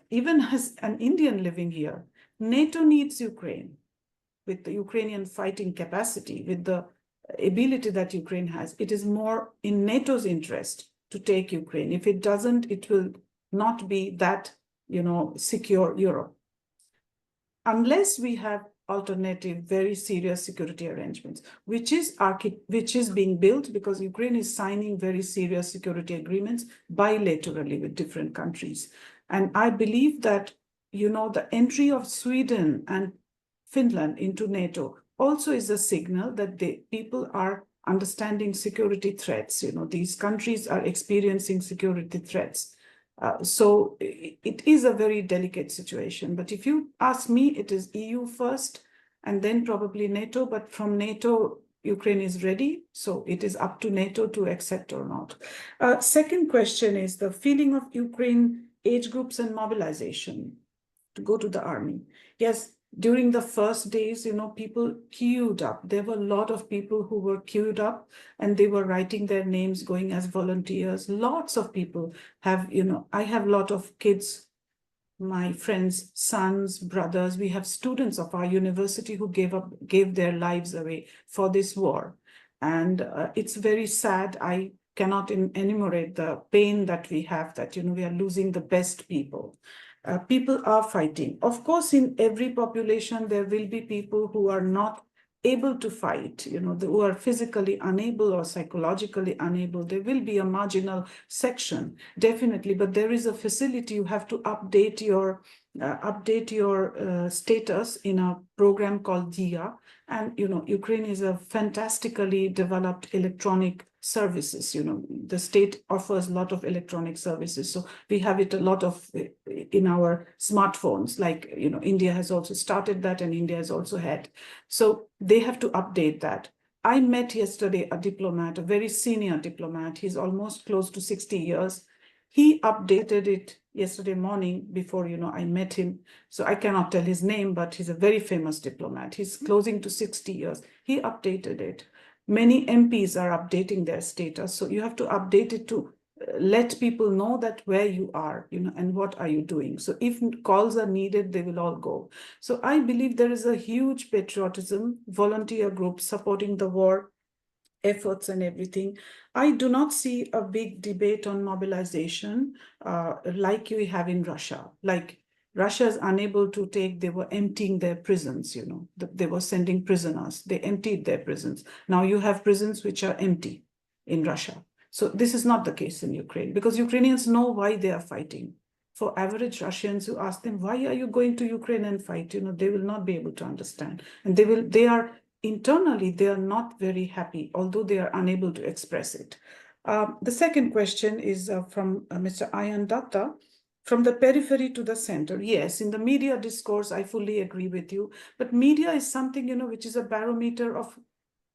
even as an Indian living here, NATO needs Ukraine. With the Ukrainian fighting capacity, with the ability that Ukraine has, it is more in NATO's interest to take Ukraine. If it doesn't, it will not be that, secure Europe. Unless we have alternative, very serious security arrangements, which is being built because Ukraine is signing very serious security agreements bilaterally with different countries. And I believe that, the entry of Sweden and Finland into NATO also is a signal that people are understanding security threats. These countries are experiencing security threats. So it is a very delicate situation. But if you ask me, it is EU first and then probably NATO. But from NATO, Ukraine is ready. So it is up to NATO to accept or not. Second question is the feeling of Ukraine age groups and mobilization to go to the army. Yes. During the first days, people queued up. There were a lot of people who were queued up and they were writing their names, going as volunteers. Lots of people have, I have a lot of kids, my friends, sons, brothers. We have students of our university who gave their lives away for this war. And it's very sad. I cannot enumerate the pain that we have, that, we are losing the best people. People are fighting. Of course, in every population, there will be people who are not able to fight, who are physically unable or psychologically unable. There will be a marginal section, definitely, but there is a facility. You have to update your status in a program called DIA. And, Ukraine is a fantastically developed electronic services. The state offers a lot of electronic services. So we have it a lot of in our smartphones, like, India has also started that, and India has also had. So they have to update that. I met yesterday a diplomat, a very senior diplomat. He's almost close to 60 years. He updated it yesterday morning before, I met him. So I cannot tell his name, but he's a very famous diplomat. He's closing to 60 years. He updated it. Many MPs are updating their status. So you have to update it to let people know that where you are, and what are you doing. So if calls are needed, they will all go. So I believe there is a huge patriotism, volunteer groups supporting the war efforts and everything. I do not see a big debate on mobilization like you have in Russia. Like Russia is unable to they were emptying their prisons, they were sending prisoners. They emptied their prisons. Now you have prisons which are empty in Russia. So this is not the case in Ukraine, because Ukrainians know why they are fighting. For average Russians, who ask them, why are you going to Ukraine and fight? They will not be able to understand. And internally, they are not very happy, although they are unable to express it. The second question is from Mr. Ayan Datta. From the periphery to the center. Yes, in the media discourse, I fully agree with you. But media is something, which is a barometer of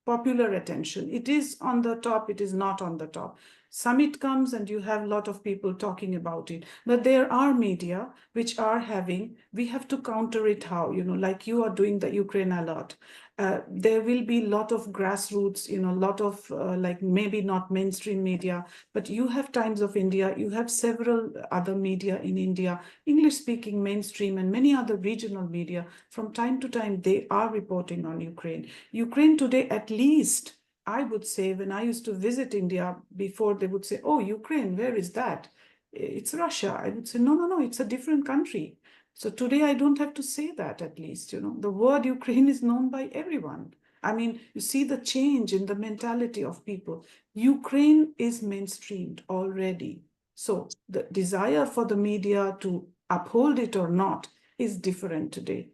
popular attention. It is on the top, it is not on the top. Summit comes and you have a lot of people talking about it. But there are media which are we have to counter it how, like you are doing the Ukraine alert. There will be a lot of grassroots, a lot of like maybe not mainstream media, but you have Times of India, you have several other media in India, English-speaking mainstream and many other regional media. From time to time, they are reporting on Ukraine. Ukraine today, at least, I would say, when I used to visit India before, they would say, oh, Ukraine, where is that? It's Russia. I would say, no, it's a different country. So today I don't have to say that, at least, the word Ukraine is known by everyone. I mean, you see the change in the mentality of people. Ukraine is mainstreamed already. So the desire for the media to uphold it or not is different today.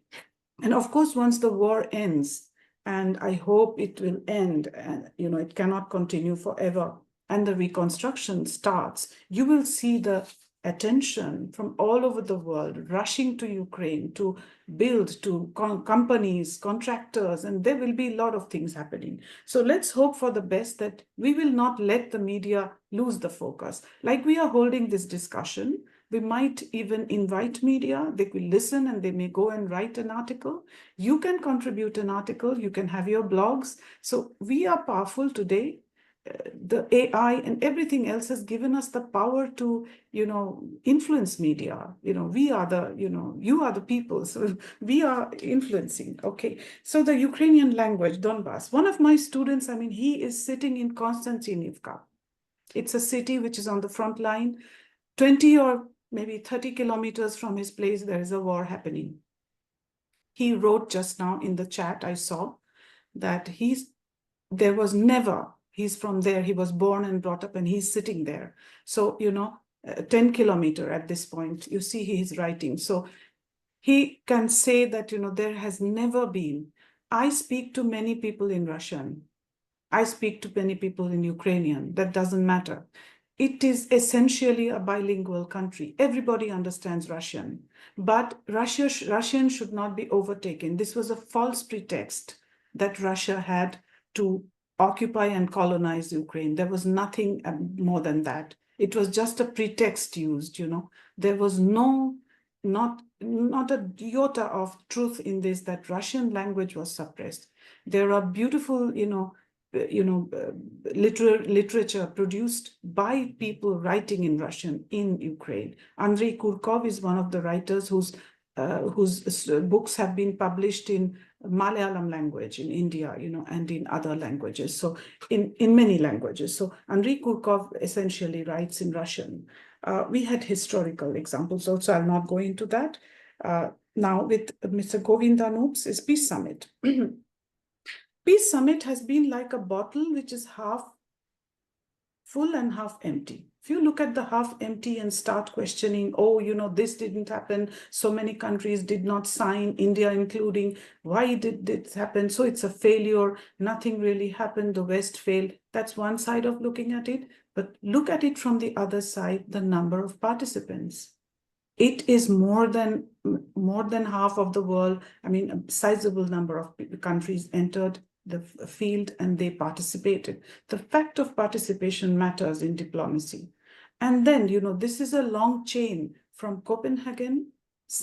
And of course, once the war ends, and I hope it will end, and it cannot continue forever, and the reconstruction starts, you will see the attention from all over the world rushing to Ukraine to build, to companies, contractors, and there will be a lot of things happening. So let's hope for the best, that we will not let the media lose the focus. Like we are holding this discussion, we might even invite media, they will listen and they may go and write an article. You can contribute an article, you can have your blogs. So we are powerful today. The AI and everything else has given us the power to, influence media. We are the, you are the people. So we are influencing. Okay. So the Ukrainian language, Donbass. One of my students, he is sitting in Konstantinivka. It's a city which is on the front line. 20 or maybe 30 kilometers from his place, there is a war happening. He wrote just now in the chat, I saw that there was never, he's from there, he was born and brought up and he's sitting there. So, 10 kilometers at this point, you see he is writing. So he can say that, there has never been. I speak to many people in Russian. I speak to many people in Ukrainian. That doesn't matter. It is essentially a bilingual country. Everybody understands Russian, but Russian should not be overtaken. This was a false pretext that Russia had to occupy and colonize Ukraine. There was nothing more than that. It was just a pretext used, There was not a iota of truth in this, that Russian language was suppressed. There are beautiful, literature produced by people writing in Russian in Ukraine. Andrei Kurkov is one of the writers whose whose books have been published in Malayalam language in India, and in other languages. So in many languages. So Andrei Kurkov essentially writes in Russian. We had historical examples also. I'll not go into that. Now with Mr. Govindanup's is Peace Summit. Peace Summit has been like a bottle which is half full and half empty. If you look at the half empty and start questioning, oh, this didn't happen, so many countries did not sign, India including, why did this happen? So it's a failure, nothing really happened, the West failed. That's one side of looking at it. But look at it from the other side, the number of participants. It is more than half of the world. I mean, a sizable number of countries entered the field and they participated. The fact of participation matters in diplomacy. And then, this is a long chain from Copenhagen.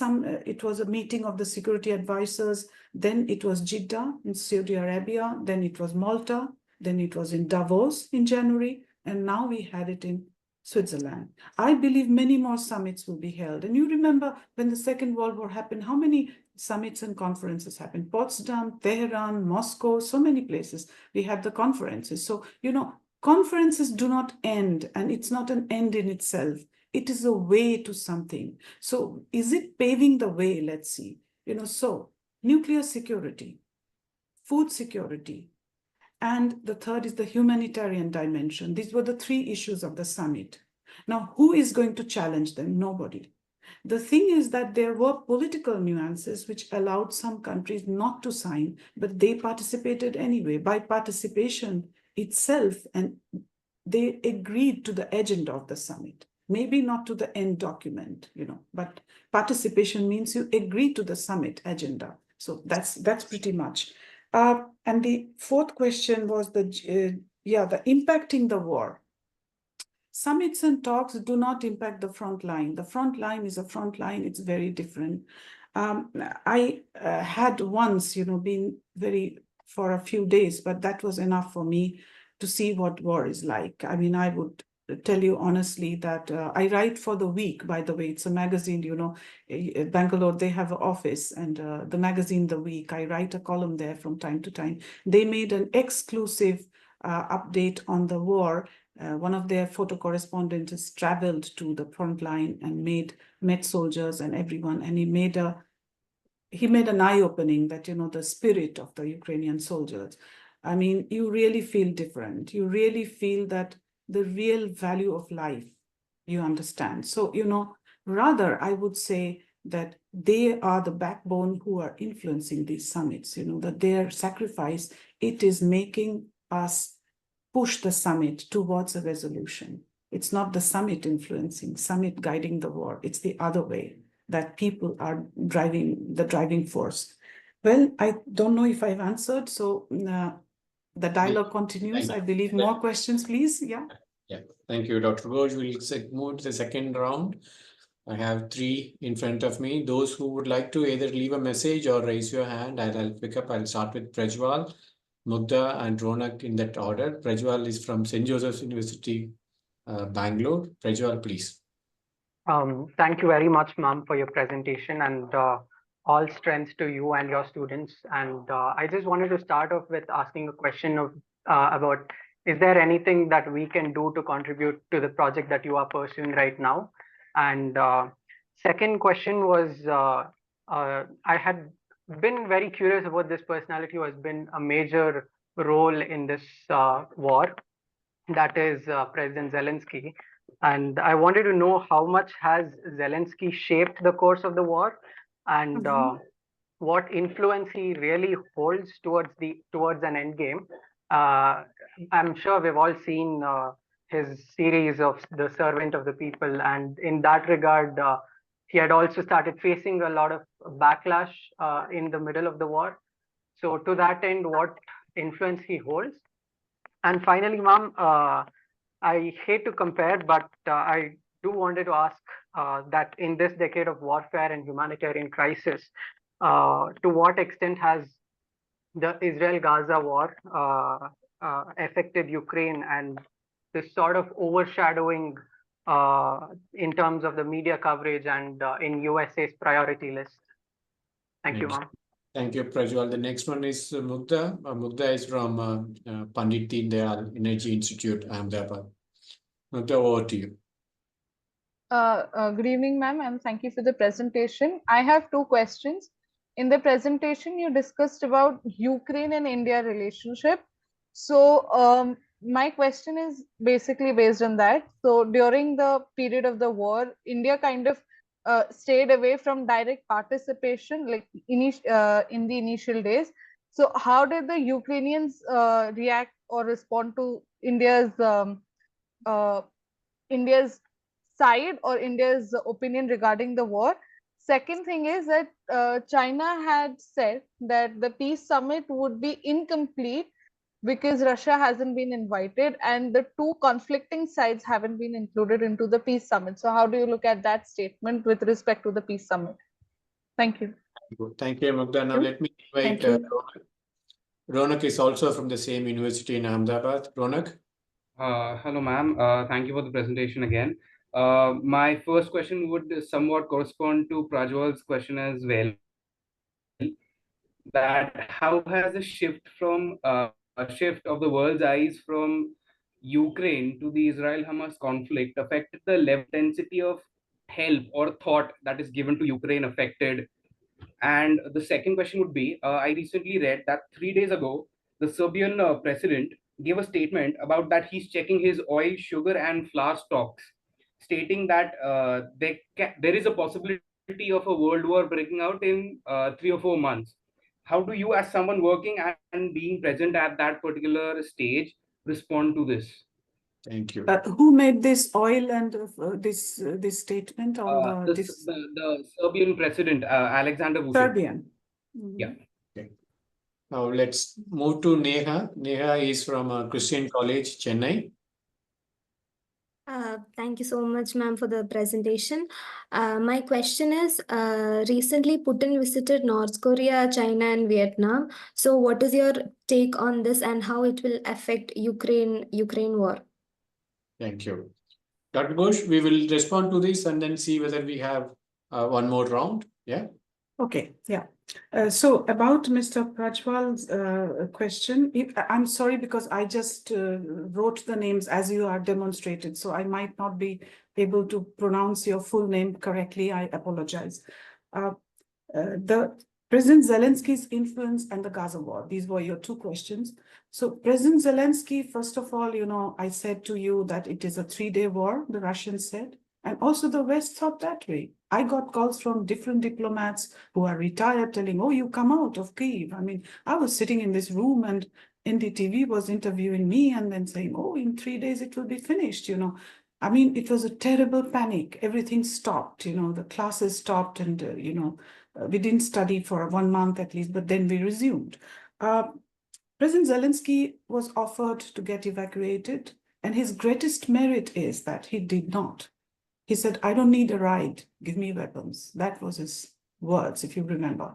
It was a meeting of the security advisors. Then it was Jeddah in Saudi Arabia. Then it was Malta. Then it was in Davos in January. And now we had it in Switzerland. I believe many more summits will be held. And you remember when the Second World War happened, how many summits and conferences happened? Potsdam, Tehran, Moscow, so many places. We had the conferences. So, conferences do not end, and it's not an end in itself. It is a way to something. So is it paving the way? Let's see. So nuclear security, food security, and the third is the humanitarian dimension. These were the three issues of the summit. Now, who is going to challenge them? Nobody. The thing is that there were political nuances which allowed some countries not to sign, but they participated anyway. By participation itself, and they agreed to the agenda of the summit. Maybe not to the end document, but participation means you agree to the summit agenda. So that's pretty much. And the fourth question was the impacting the war. Summits and talks do not impact the front line. The front line is a front line. It's very different. I had once, been for a few days, but that was enough for me to see what war is like. I mean, I would tell you honestly that I write for The Week, by the way. It's a magazine, Bangalore, they have an office, and the magazine The Week, I write a column there from time to time. They made an exclusive update on the war. One of their photo correspondents traveled to the front line and met soldiers and everyone, and he made an eye-opening that, the spirit of the Ukrainian soldiers. I mean, you really feel different. You really feel that the real value of life, you understand. So, rather, I would say that they are the backbone who are influencing these summits, that their sacrifice, it is making us push the summit towards a resolution. It's not the summit influencing, summit guiding the war. It's the other way, that people are the driving force. Well, I don't know if I've answered, so the dialogue continues. I believe more questions, please. Yeah. Thank you, Dr. Ghosh. We'll move to the second round. I have 3 in front of me. Those who would like to either leave a message or raise your hand, I'll pick up. I'll start with Prajwal, Mugdha, and Ronak in that order. Prajwal is from St. Joseph's University, Bangalore. Prajwal, please. Thank you very much, ma'am, for your presentation, and all strength to you and your students. And I just wanted to start off with asking a question about, is there anything that we can do to contribute to the project that you are pursuing right now? And second question was, I had been very curious about this personality who has been a major role in this war, that is President Zelensky. And I wanted to know how much has Zelensky shaped the course of the war, and what influence he really holds towards an end game. I'm sure we've all seen his series of The Servant of the People, and in that regard, he had also started facing a lot of backlash in the middle of the war. So to that end, what influence he holds. And finally, ma'am, I hate to compare, but I do wanted to ask that in this decade of warfare and humanitarian crisis, to what extent has the Israel-Gaza war affected Ukraine, and this sort of overshadowing in terms of the media coverage and in USA's priority list. Thank you, ma'am. Thank you, Prajwal. The next one is Mugdha. Mugdha is from Pandit Deen Dayal Energy Institute, Ahmedabad. Mugdha, over to you. Good evening, ma'am, and thank you for the presentation. I have two questions. In the presentation, you discussed about Ukraine and India relationship. So my question is basically based on that. So during the period of the war, India kind of stayed away from direct participation, like in the initial days. So how did the Ukrainians react or respond to India's side or India's opinion regarding the war? Second thing is that China had said that the peace summit would be incomplete because Russia hasn't been invited and the two conflicting sides haven't been included into the peace summit. So how do you look at that statement with respect to the peace summit? Thank you. Thank you, Mugdha. Now let me invite Ronak. Ronak is also from the same university in Ahmedabad. Ronak? Hello, ma'am. Thank you for the presentation again. My first question would somewhat correspond to Prajwal's question as well. That how has a shift of the world's eyes from Ukraine to the Israel-Hamas conflict affected the level intensity of help or thought that is given to Ukraine affected? And the second question would be, I recently read that 3 days ago, the Serbian president gave a statement about that he's checking his oil, sugar, and flour stocks, stating that there is a possibility of a world war breaking out in 3 or 4 months. How do you, as someone working and being present at that particular stage, respond to this? Thank you. Who made this oil and this statement on the Serbian president, Alexander Vučić? Serbian. Yeah. Okay. Now let's move to Neha. Neha is from Christian College, Chennai. Thank you so much, ma'am, for the presentation. My question is, recently Putin visited North Korea, China, and Vietnam. So what is your take on this and how it will affect Ukraine war? Thank you. Dr. Ghosh, we will respond to this and then see whether we have one more round. Yeah. Okay, yeah. So about Mr. Prajwal's question, I'm sorry because I just wrote the names as you are demonstrated, so I might not be able to pronounce your full name correctly. I apologize. The President Zelensky's influence and the Gaza war, these were your two questions. So President Zelensky, first of all, you know, I said to you that it is a 3-day war, the Russians said. And also the West thought that way. I got calls from different diplomats who are retired telling, oh, you come out of Kyiv. I mean, I was sitting in this room and NDTV was interviewing me and then saying, oh, in 3 days it will be finished, you know. I mean, it was a terrible panic. Everything stopped, you know, the classes stopped and, you know, we didn't study for 1 month at least, but then we resumed. President Zelensky was offered to get evacuated, and his greatest merit is that he did not. He said, I don't need a ride, give me weapons. That was his words, if you remember.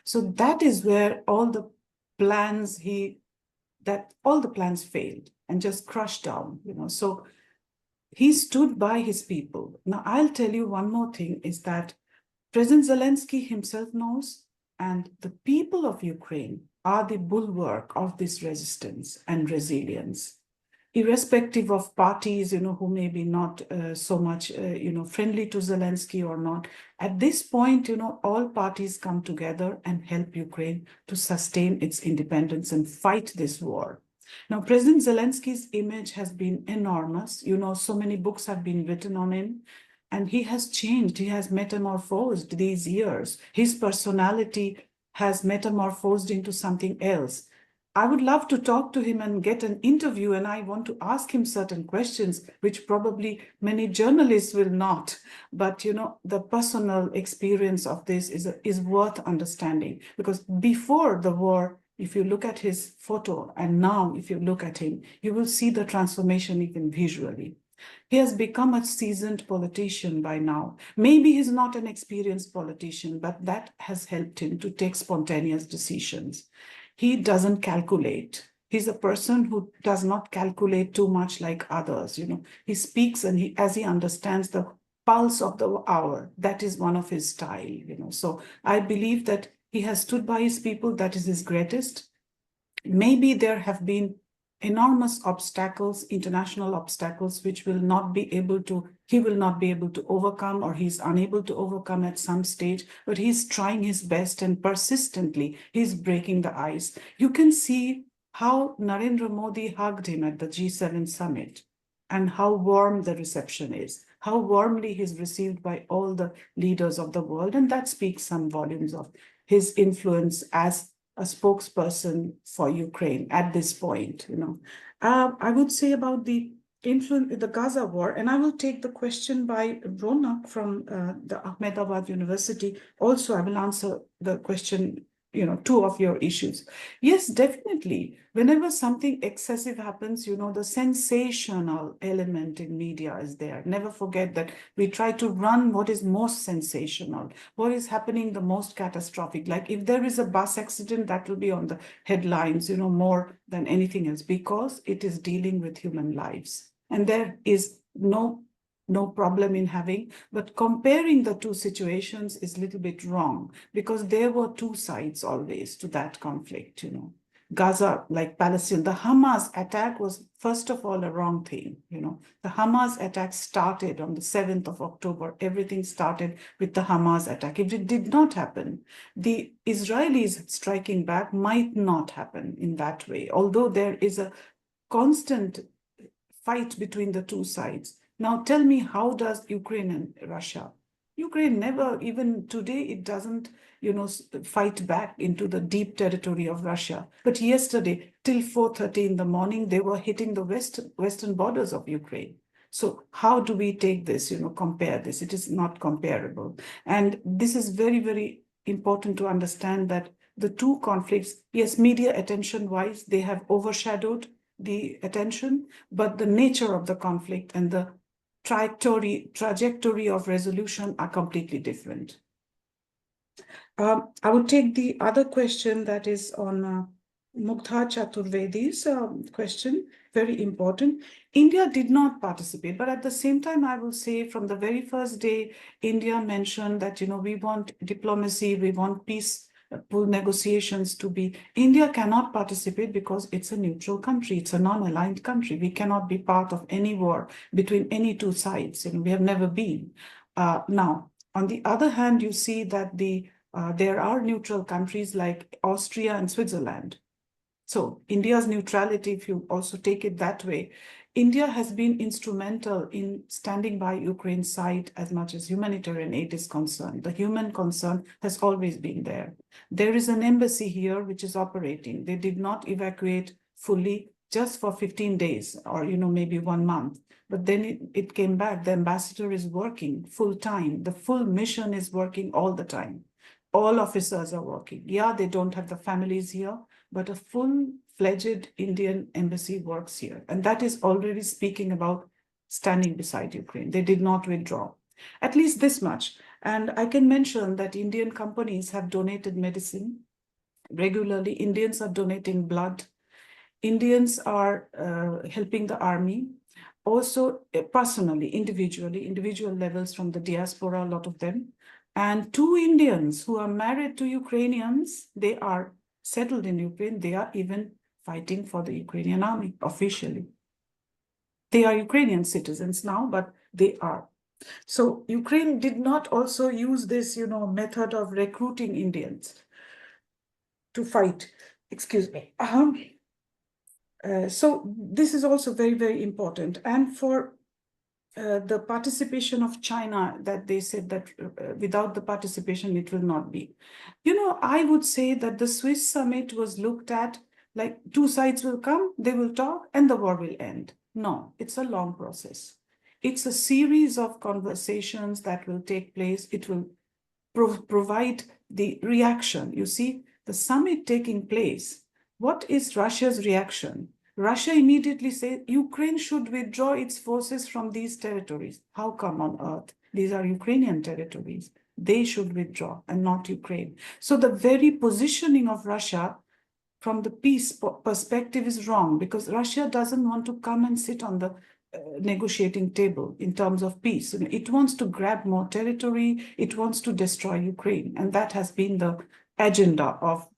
So that is where all the plans failed and just crushed down, you know. So he stood by his people. Now, I'll tell you one more thing is that President Zelensky himself knows, and the people of Ukraine are the bulwark of this resistance and resilience. Irrespective of parties, you know, who may be not so much, you know, friendly to Zelensky or not, at this point, you know, all parties come together and help Ukraine to sustain its independence and fight this war. Now, President Zelensky's image has been enormous. You know, so many books have been written on him, and he has changed. He has metamorphosed these years. His personality has metamorphosed into something else. I would love to talk to him and get an interview, and I want to ask him certain questions, which probably many journalists will not. But, you know, the personal experience of this is worth understanding, because before the war, if you look at his photo, and now if you look at him, you will see the transformation even visually. He has become a seasoned politician by now. Maybe he's not an experienced politician, but that has helped him to take spontaneous decisions. He doesn't calculate. He's a person who does not calculate too much like others. He speaks and as he understands the pulse of the hour, that is one of his style. So I believe that he has stood by his people. That is his greatest. Maybe there have been enormous obstacles, international obstacles, which he will not be able to overcome, or he's unable to overcome at some stage, but he's trying his best and persistently he's breaking the ice. You can see how Narendra Modi hugged him at the G7 summit and how warm the reception is, how warmly he's received by all the leaders of the world. And that speaks some volumes of his influence as a spokesperson for Ukraine at this point. I would say about the Gaza war, and I will take the question by Ronak from the Ahmedabad University. Also, I will answer the question, two of your issues. Yes, definitely. Whenever something excessive happens, the sensational element in media is there. Never forget that we try to run what is most sensational, what is happening the most catastrophic. Like if there is a bus accident, that will be on the headlines, more than anything else, because it is dealing with human lives. And there is no problem in having, but comparing the two situations is a little bit wrong, because there were two sides always to that conflict. Gaza, like Palestine, the Hamas attack was first of all a wrong thing. The Hamas attack started on the 7th of October. Everything started with the Hamas attack. If it did not happen, the Israelis striking back might not happen in that way, although there is a constant fight between the two sides. Now tell me, how does Ukraine and Russia? Ukraine never, even today, it doesn't, fight back into the deep territory of Russia. But yesterday, till 4:30 in the morning, they were hitting the western borders of Ukraine. So how do we take this, compare this? It is not comparable. And this is very, very important to understand that the two conflicts, yes, media attention-wise, they have overshadowed the attention, but the nature of the conflict and the trajectory of resolution are completely different. I would take the other question that is on Mugdha Chaturvedi's question, very important. India did not participate, but at the same time, I will say from the very first day, India mentioned that, we want diplomacy, we want peaceful negotiations to be. India cannot participate because it's a neutral country, it's a non-aligned country. We cannot be part of any war between any two sides, we have never been. Now, on the other hand, you see that there are neutral countries like Austria and Switzerland. So India's neutrality, if you also take it that way, India has been instrumental in standing by Ukraine's side as much as humanitarian aid is concerned. The human concern has always been there. There is an embassy here which is operating. They did not evacuate fully just for 15 days or, maybe 1 month. But then it came back. The ambassador is working full time. The full mission is working all the time. All officers are working. Yeah, they don't have the families here, but a full-fledged Indian embassy works here. And that is already speaking about standing beside Ukraine. They did not withdraw, at least this much. And I can mention that Indian companies have donated medicine regularly. Indians are donating blood. Indians are helping the army. Also, personally, individual levels from the diaspora, a lot of them. And 2 Indians who are married to Ukrainians, they are settled in Ukraine. They are even fighting for the Ukrainian army officially. They are Ukrainian citizens now, but they are. So Ukraine did not also use this, method of recruiting Indians to fight. Excuse me. So this is also very, very important. And for the participation of China, that they said that without the participation, it will not be. I would say that the Swiss summit was looked at like 2 sides will come, they will talk, and the war will end. No, it's a long process. It's a series of conversations that will take place. It will provide the reaction. You see, the summit taking place, what is Russia's reaction? Russia immediately said Ukraine should withdraw its forces from these territories. How come on earth? These are Ukrainian territories. They should withdraw and not Ukraine. So the very positioning of Russia from the peace perspective is wrong, because Russia doesn't want to come and sit on the negotiating table in terms of peace. It wants to grab more territory. It wants to destroy Ukraine. And that has been the agenda of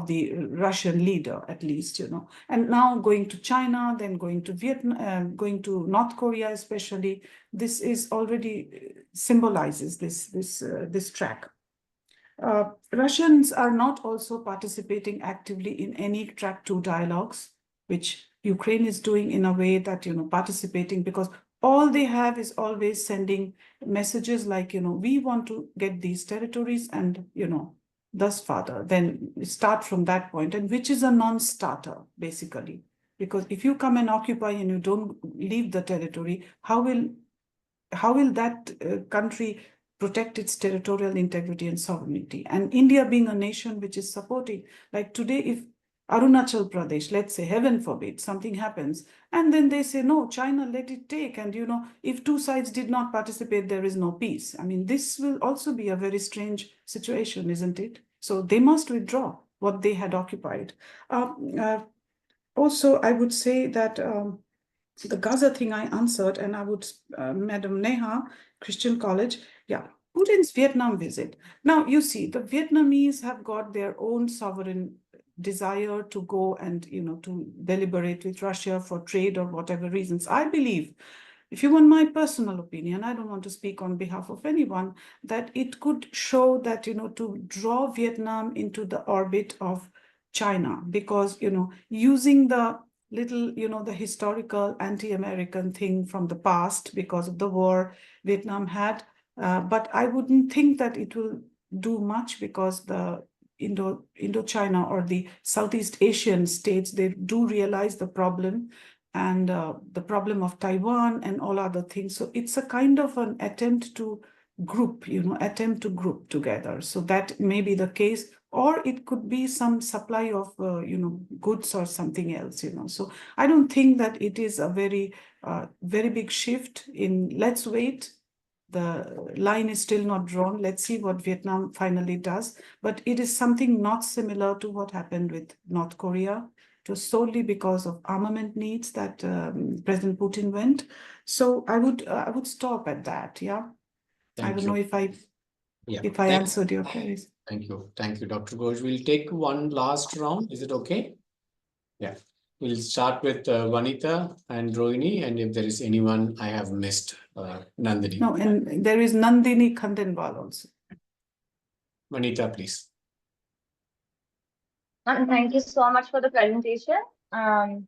the Russian leader, at least, And now going to China, then going to Vietnam, going to North Korea especially, this is already symbolizes this track. Russians are not also participating actively in any track 2 dialogues, which Ukraine is doing in a way that, participating, because all they have is always sending messages like, we want to get these territories and, thus further. Then start from that point, and which is a non-starter, basically. Because if you come and occupy and you don't leave the territory, how will that country protect its territorial integrity and sovereignty? And India being a nation which is supporting, like today, if Arunachal Pradesh, let's say, heaven forbid, something happens, and then they say, no, China, let it take. And, if two sides did not participate, there is no peace. I mean, this will also be a very strange situation, isn't it? So they must withdraw what they had occupied. Also, I would say that the Gaza thing I answered, and I would, Madam Neha, Christian College, yeah, Putin's Vietnam visit. Now, you see, the Vietnamese have got their own sovereign desire to go and, to deliberate with Russia for trade or whatever reasons. I believe, if you want my personal opinion, I don't want to speak on behalf of anyone, that it could show that, to draw Vietnam into the orbit of China, because, using the little, the historical anti-American thing from the past because of the war Vietnam had, but I wouldn't think that it will do much, because the Indochina or the Southeast Asian states, they do realize the problem, and the problem of Taiwan and all other things. So it's a kind of an attempt to group, together. So that may be the case, or it could be some supply of, goods or something else, So I don't think that it is a very, very big shift in, let's wait. The line is still not drawn. Let's see what Vietnam finally does. But it is something not similar to what happened with North Korea. It was solely because of armament needs that President Putin went. So I would stop at that. Yeah. I don't know if I answered your queries. Thank you, Dr. Ghosh. We'll take one last round. Is it okay? Yeah. We'll start with Vanita and Rohini, and if there is anyone I have missed, Nandini. No, and there is Nandini Khandenwal also. Vanita, please. Thank you so much for the presentation. I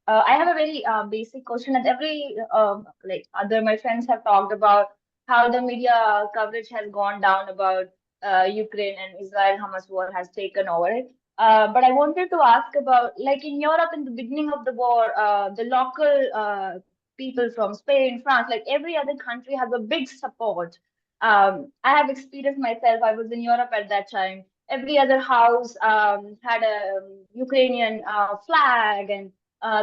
have a very basic question, and every my friends have talked about how the media coverage has gone down about Ukraine and Israel-Hamas war has taken over it. But I wanted to ask about, like in Europe in the beginning of the war, the local people from Spain, France, like every other country has a big support. I have experienced myself. I was in Europe at that time. Every other house had a Ukrainian flag, and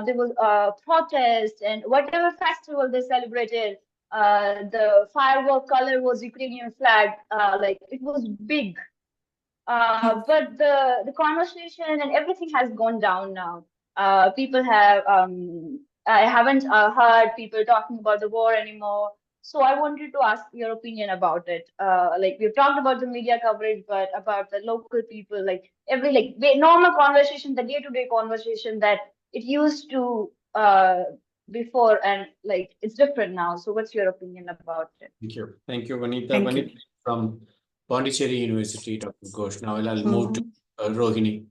there was a protest, and whatever festival they celebrated, the firework color was Ukrainian flag. Like it was big. But the conversation and everything has gone down now. People have I haven't heard people talking about the war anymore. So I wanted to ask your opinion about it. Like we've talked about the media coverage, but about the local people, like every normal conversation, the day-to-day conversation that it used to before, and like it's different now. So what's your opinion about it? Thank you, Vanita. Vanita from Pondicherry University, Dr. Ghosh. Now I'll move to Rohini.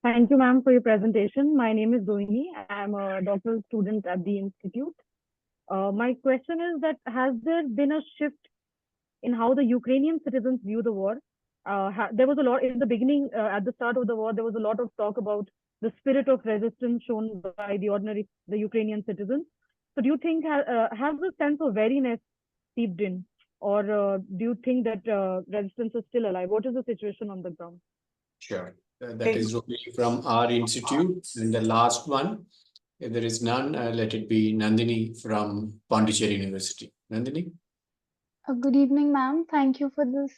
Thank you, ma'am, for your presentation. My name is Rohini. I'm a doctoral student at the institute. My question is that has there been a shift in how the Ukrainian citizens view the war? There was a lot in the beginning, at the start of the war, there was a lot of talk about the spirit of resistance shown by the Ukrainian citizens. So do you think has the sense of wariness seeped in, or do you think that resistance is still alive? What is the situation on the ground? Sure. That is Rohini from our institute. And the last one, if there is none, let it be Nandini from Pondicherry University. Nandini? Good evening, ma'am. Thank you for this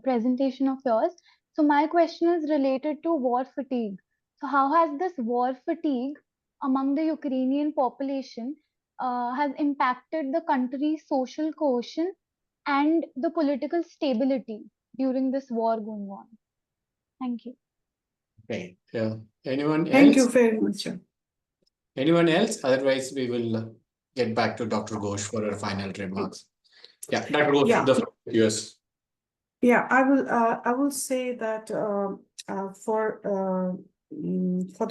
presentation of yours. So my question is related to war fatigue. So how has this war fatigue among the Ukrainian population has impacted the country's social cohesion and the political stability during this war going on? Thank you. Okay. Anyone else? Thank you very much. Anyone else? Otherwise, we will get back to Dr. Ghosh for her final remarks. Yeah, Dr. Ghosh, Yeah. the floor is yours. Yeah, I will say that for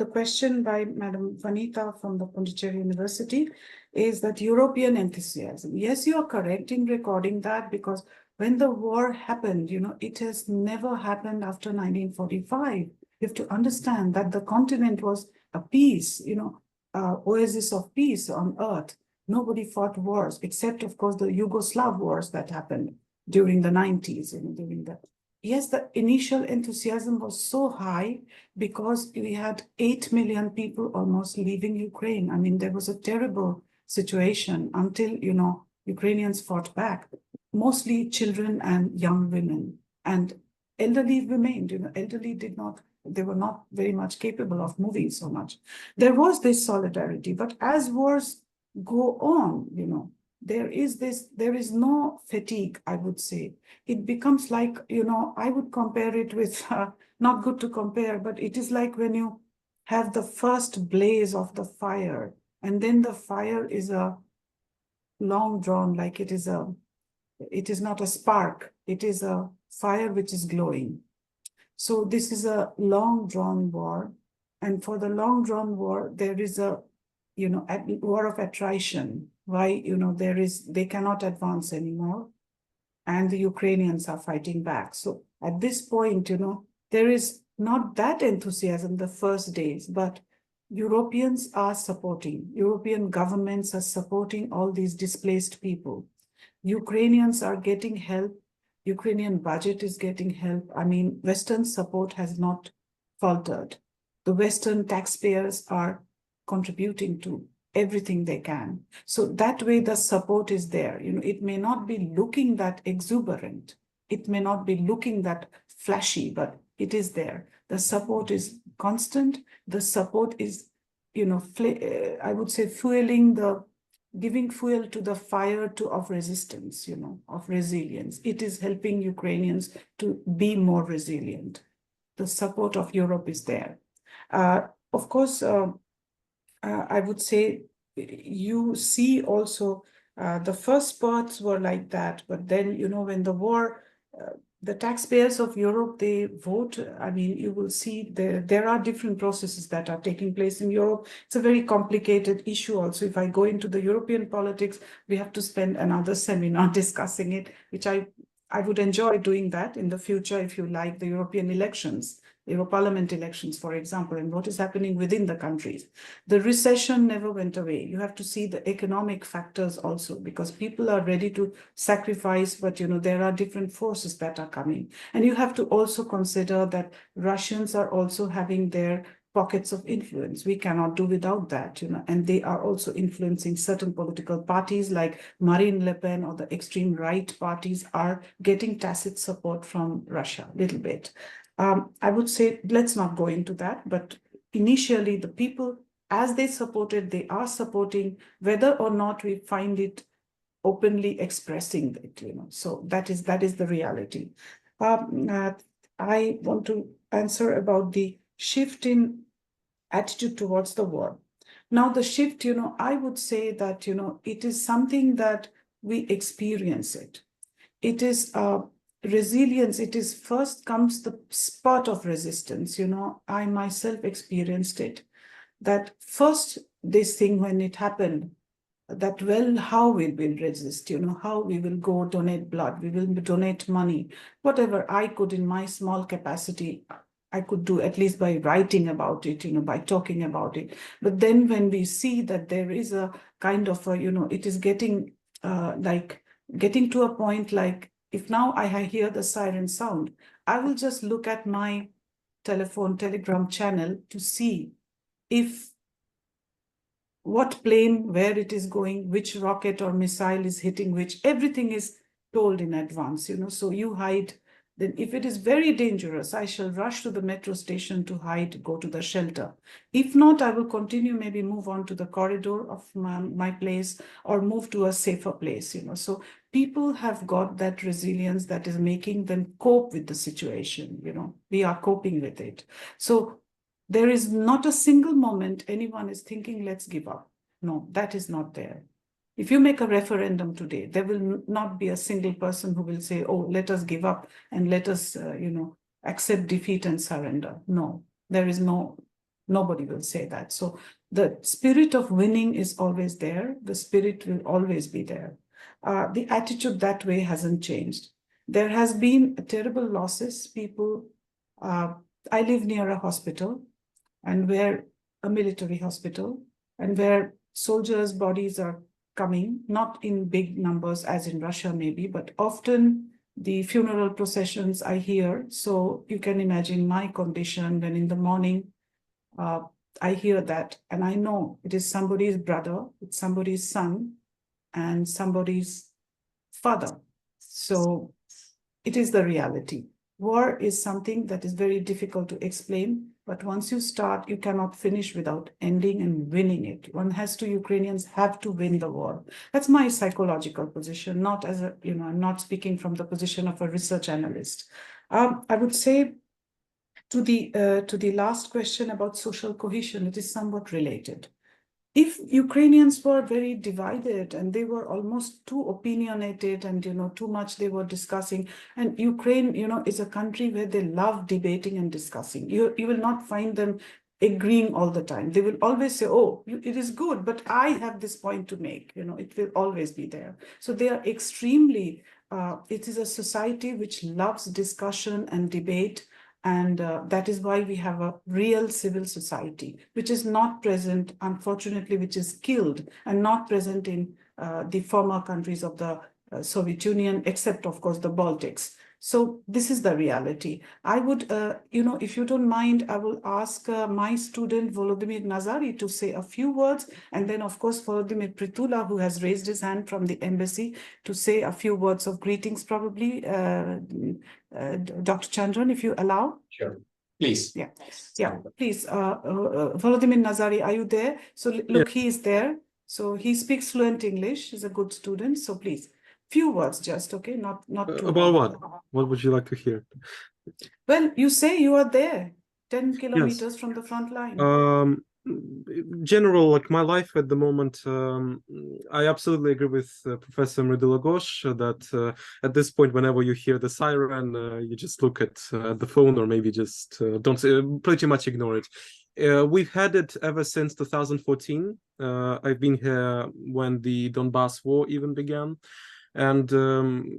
the question by Madam Vanita from the Pondicherry University is that European enthusiasm. Yes, you are correct in recording that, because when the war happened, it has never happened after 1945. You have to understand that the continent was a peace, oasis of peace on earth. Nobody fought wars, except, of course, the Yugoslav wars that happened during the 90s. Yes, the initial enthusiasm was so high because we had 8 million people almost leaving Ukraine. I mean, there was a terrible situation until, Ukrainians fought back, mostly children and young women, and elderly remained. Elderly they were not very much capable of moving so much. There was this solidarity, but as wars go on, there is no fatigue, I would say. It becomes like, I would compare it with, not good to compare, but it is like when you have the first blaze of the fire, and then the fire is a long drawn, like it is not a spark, it is a fire which is glowing. So this is a long drawn war. And for the long drawn war, there is a, war of attrition. Why, they cannot advance anymore. And the Ukrainians are fighting back. So at this point, there is not that enthusiasm the first days, but Europeans are supporting, European governments are supporting all these displaced people. Ukrainians are getting help. Ukrainian budget is getting help. I mean, Western support has not faltered. The Western taxpayers are contributing to everything they can. So that way the support is there. It may not be looking that exuberant. It may not be looking that flashy, but it is there. The support is constant. The support is, I would say giving fuel to the fire of resistance, of resilience. It is helping Ukrainians to be more resilient. The support of Europe is there. Of course, I would say you see also the first spurts were like that, but then, when the war, the taxpayers of Europe, they vote. I mean, you will see there are different processes that are taking place in Europe. It's a very complicated issue also. If I go into the European politics, we have to spend another seminar discussing it, which I would enjoy doing that in the future if you like the European elections. Europarlament elections, for example, and what is happening within the countries. The recession never went away. You have to see the economic factors also, because people are ready to sacrifice, but there are different forces that are coming. And you have to also consider that Russians are also having their pockets of influence. We cannot do without that, and they are also influencing certain political parties like Marine Le Pen, or the extreme right parties are getting tacit support from Russia a little bit. I would say, let's not go into that, but initially the people, as they supported, they are supporting, whether or not we find it openly expressing it, so that is the reality. I want to answer about the shift in attitude towards the war. Now the shift, I would say that, it is something that we experience it. It is resilience. It is first comes the spot of resistance. I myself experienced it, that first this thing when it happened, that how we will resist, how we will go donate blood, we will donate money, whatever I could in my small capacity, I could do, at least by writing about it, by talking about it. But then when we see that there is a kind of it is getting getting to a point like, if now I hear the siren sound, I will just look at my telegram channel to see what plane, where it is going, which rocket or missile is hitting which. Everything is told in advance, so you hide Then if it is very dangerous, I shall rush to the metro station to hide, go to the shelter. If not, I will continue, maybe move on to the corridor of my place or move to a safer place, So people have got that resilience that is making them cope with the situation, We are coping with it. So there is not a single moment anyone is thinking, let's give up. No, that is not there. If you make a referendum today, there will not be a single person who will say, oh, let us give up and let us, accept defeat and surrender. No, there is nobody will say that. So the spirit of winning is always there. The spirit will always be there. The attitude that way hasn't changed. There has been terrible losses. People, I live near a hospital and where a military hospital and where soldiers' bodies are coming, not in big numbers as in Russia maybe, but often the funeral processions I hear. So you can imagine my condition when in the morning I hear that and I know it is somebody's brother, it's somebody's son and somebody's father. So it is the reality. War is something that is very difficult to explain, but once you start, you cannot finish without ending and winning it. Ukrainians have to win the war. That's my psychological position, not as a, I'm not speaking from the position of a research analyst. I would say to the last question about social cohesion, it is somewhat related. If Ukrainians were very divided and they were almost too opinionated and, too much they were discussing, and Ukraine, is a country where they love debating and discussing. You will not find them agreeing all the time. They will always say, oh, it is good, but I have this point to make, it will always be there. So they are extremely, it is a society which loves discussion and debate. And that is why we have a real civil society, which is not present, unfortunately, which is killed and not present in the former countries of the Soviet Union, except, of course, the Baltics. So this is the reality. I would, if you don't mind, I will ask my student, Volodymyr Nazary, to say a few words. And then, of course, Volodymyr Pritula, who has raised his hand from the embassy, to say a few words of greetings, probably. Dr. Chandran, if you allow. Sure. Please. Yeah, please. Volodymyr Nazary, are you there? So look, he is there. So he speaks fluent English. He's a good student. So please. Few words just, okay? Not too about long. what would you like to hear? Well, you say you are there, 10 kilometers from the front line. General, like my life at the moment, I absolutely agree with Professor Mridula Ghosh that at this point, whenever you hear the siren, you just look at the phone or maybe just don't pretty much ignore it. We've had it ever since 2014. I've been here when the Donbass war even began. And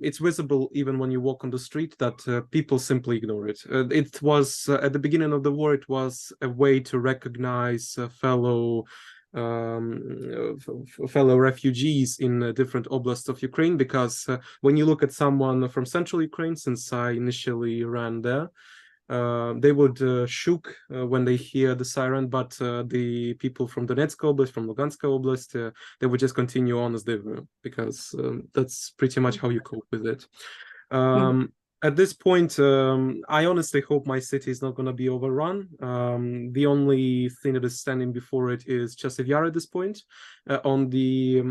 it's visible even when you walk on the street that people simply ignore it. It was at the beginning of the war, it was a way to recognize fellow refugees in different oblasts of Ukraine, because when you look at someone from central Ukraine, since I initially ran there, they would shook when they hear the siren, but the people from Donetsk Oblast, from Lugansk Oblast, they would just continue on as they were, because that's pretty much how you cope with it. At this point, I honestly hope my city is not going to be overrun. The only thing that is standing before it is Chasiv Yar at this point. On the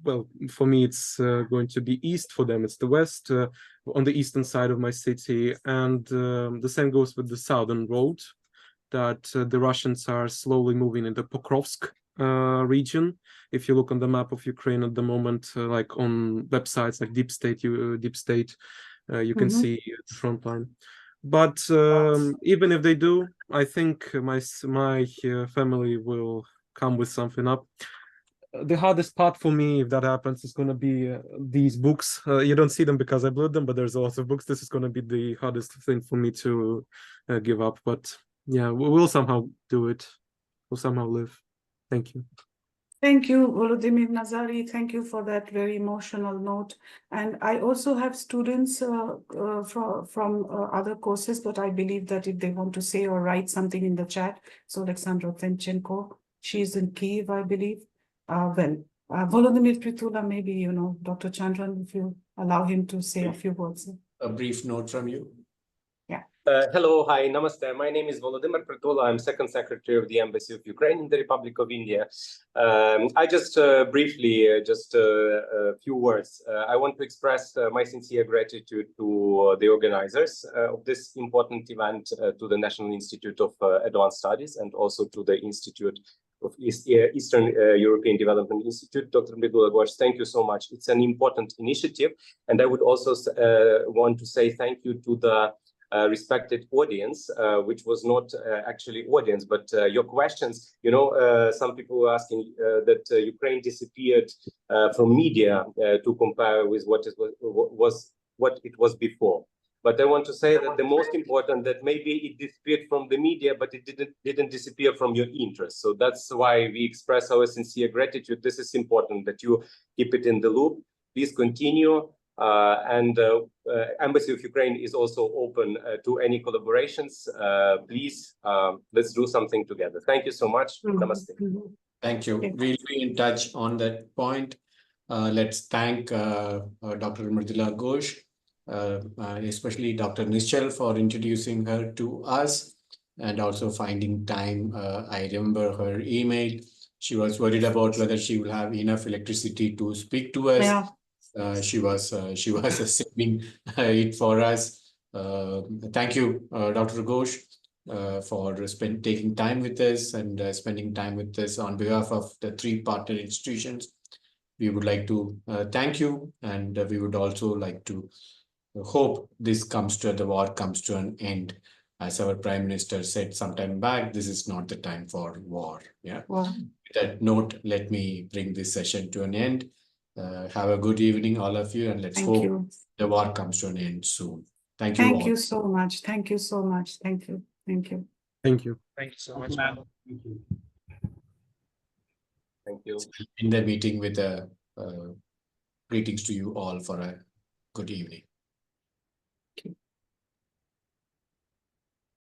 well, for me, it's going to be east. For them, it's the west, on the eastern side of my city. And the same goes with the southern road, that the Russians are slowly moving in the Pokrovsk region. If you look on the map of Ukraine at the moment, like on websites like Deep State, you can see the front line. But even if they do, I think my family will come with something up. The hardest part for me, if that happens, is going to be these books. You don't see them because I blew them, but there's a lot of books. This is going to be the hardest thing for me to give up. But yeah, we'll somehow do it. We'll somehow live. Thank you. Thank you, Volodymyr Nazary. Thank you for that very emotional note. And I also have students from other courses, but I believe that if they want to say or write something in the chat, so Alexandra Fenchenko, she's in Kyiv, I believe. Volodymyr Pritula, maybe, Dr. Chandran, if you allow him to say a few words. a brief note from you. Hello, hi, namaste. My name is Volodymyr Pritula. I'm Second Secretary of the Embassy of Ukraine in the Republic of India. I just briefly, just a few words. I want to express my sincere gratitude to the organizers of this important event, to the National Institute of Advanced Studies, and also to the Institute of Eastern European Development Institute. Dr. Mridula Ghosh, thank you so much. It's an important initiative. And I would also want to say thank you to the respected audience, which was not actually audience, but your questions. You know, some people were asking that Ukraine disappeared from media to compare with what it was before. But I want to say that the most important, that maybe it disappeared from the media, but it didn't disappear from your interest. So that's why we express our sincere gratitude. This is important that you keep it in the loop. Please continue. Embassy of Ukraine is also open to any collaborations. Please, let's do something together. Thank you so much. Namaste. Thank you. We'll be in touch on that point. Let's thank Dr. Mridula Ghosh, especially Dr. Nischal for introducing her to us and also finding time. I remember her email. She was worried about whether she will have enough electricity to speak to us. Yeah. She was saving it for us. Thank you, Dr. Ghosh, for taking time with us and spending time with us on behalf of the 3 partner institutions. We would like to thank you, and we would also like to hope the war comes to an end. As our Prime Minister said sometime back, this is not the time for war. Yeah. Wow. With that note, let me bring this session to an end. Have a good evening, all of you, and let's hope the war comes to an end soon. Thank you all. Thank you so much. Thank you so much. Thank you. Thank you. Thank you. Thank you so much, ma'am. Thank you. In the meeting with greetings to you all for a good evening. Okay.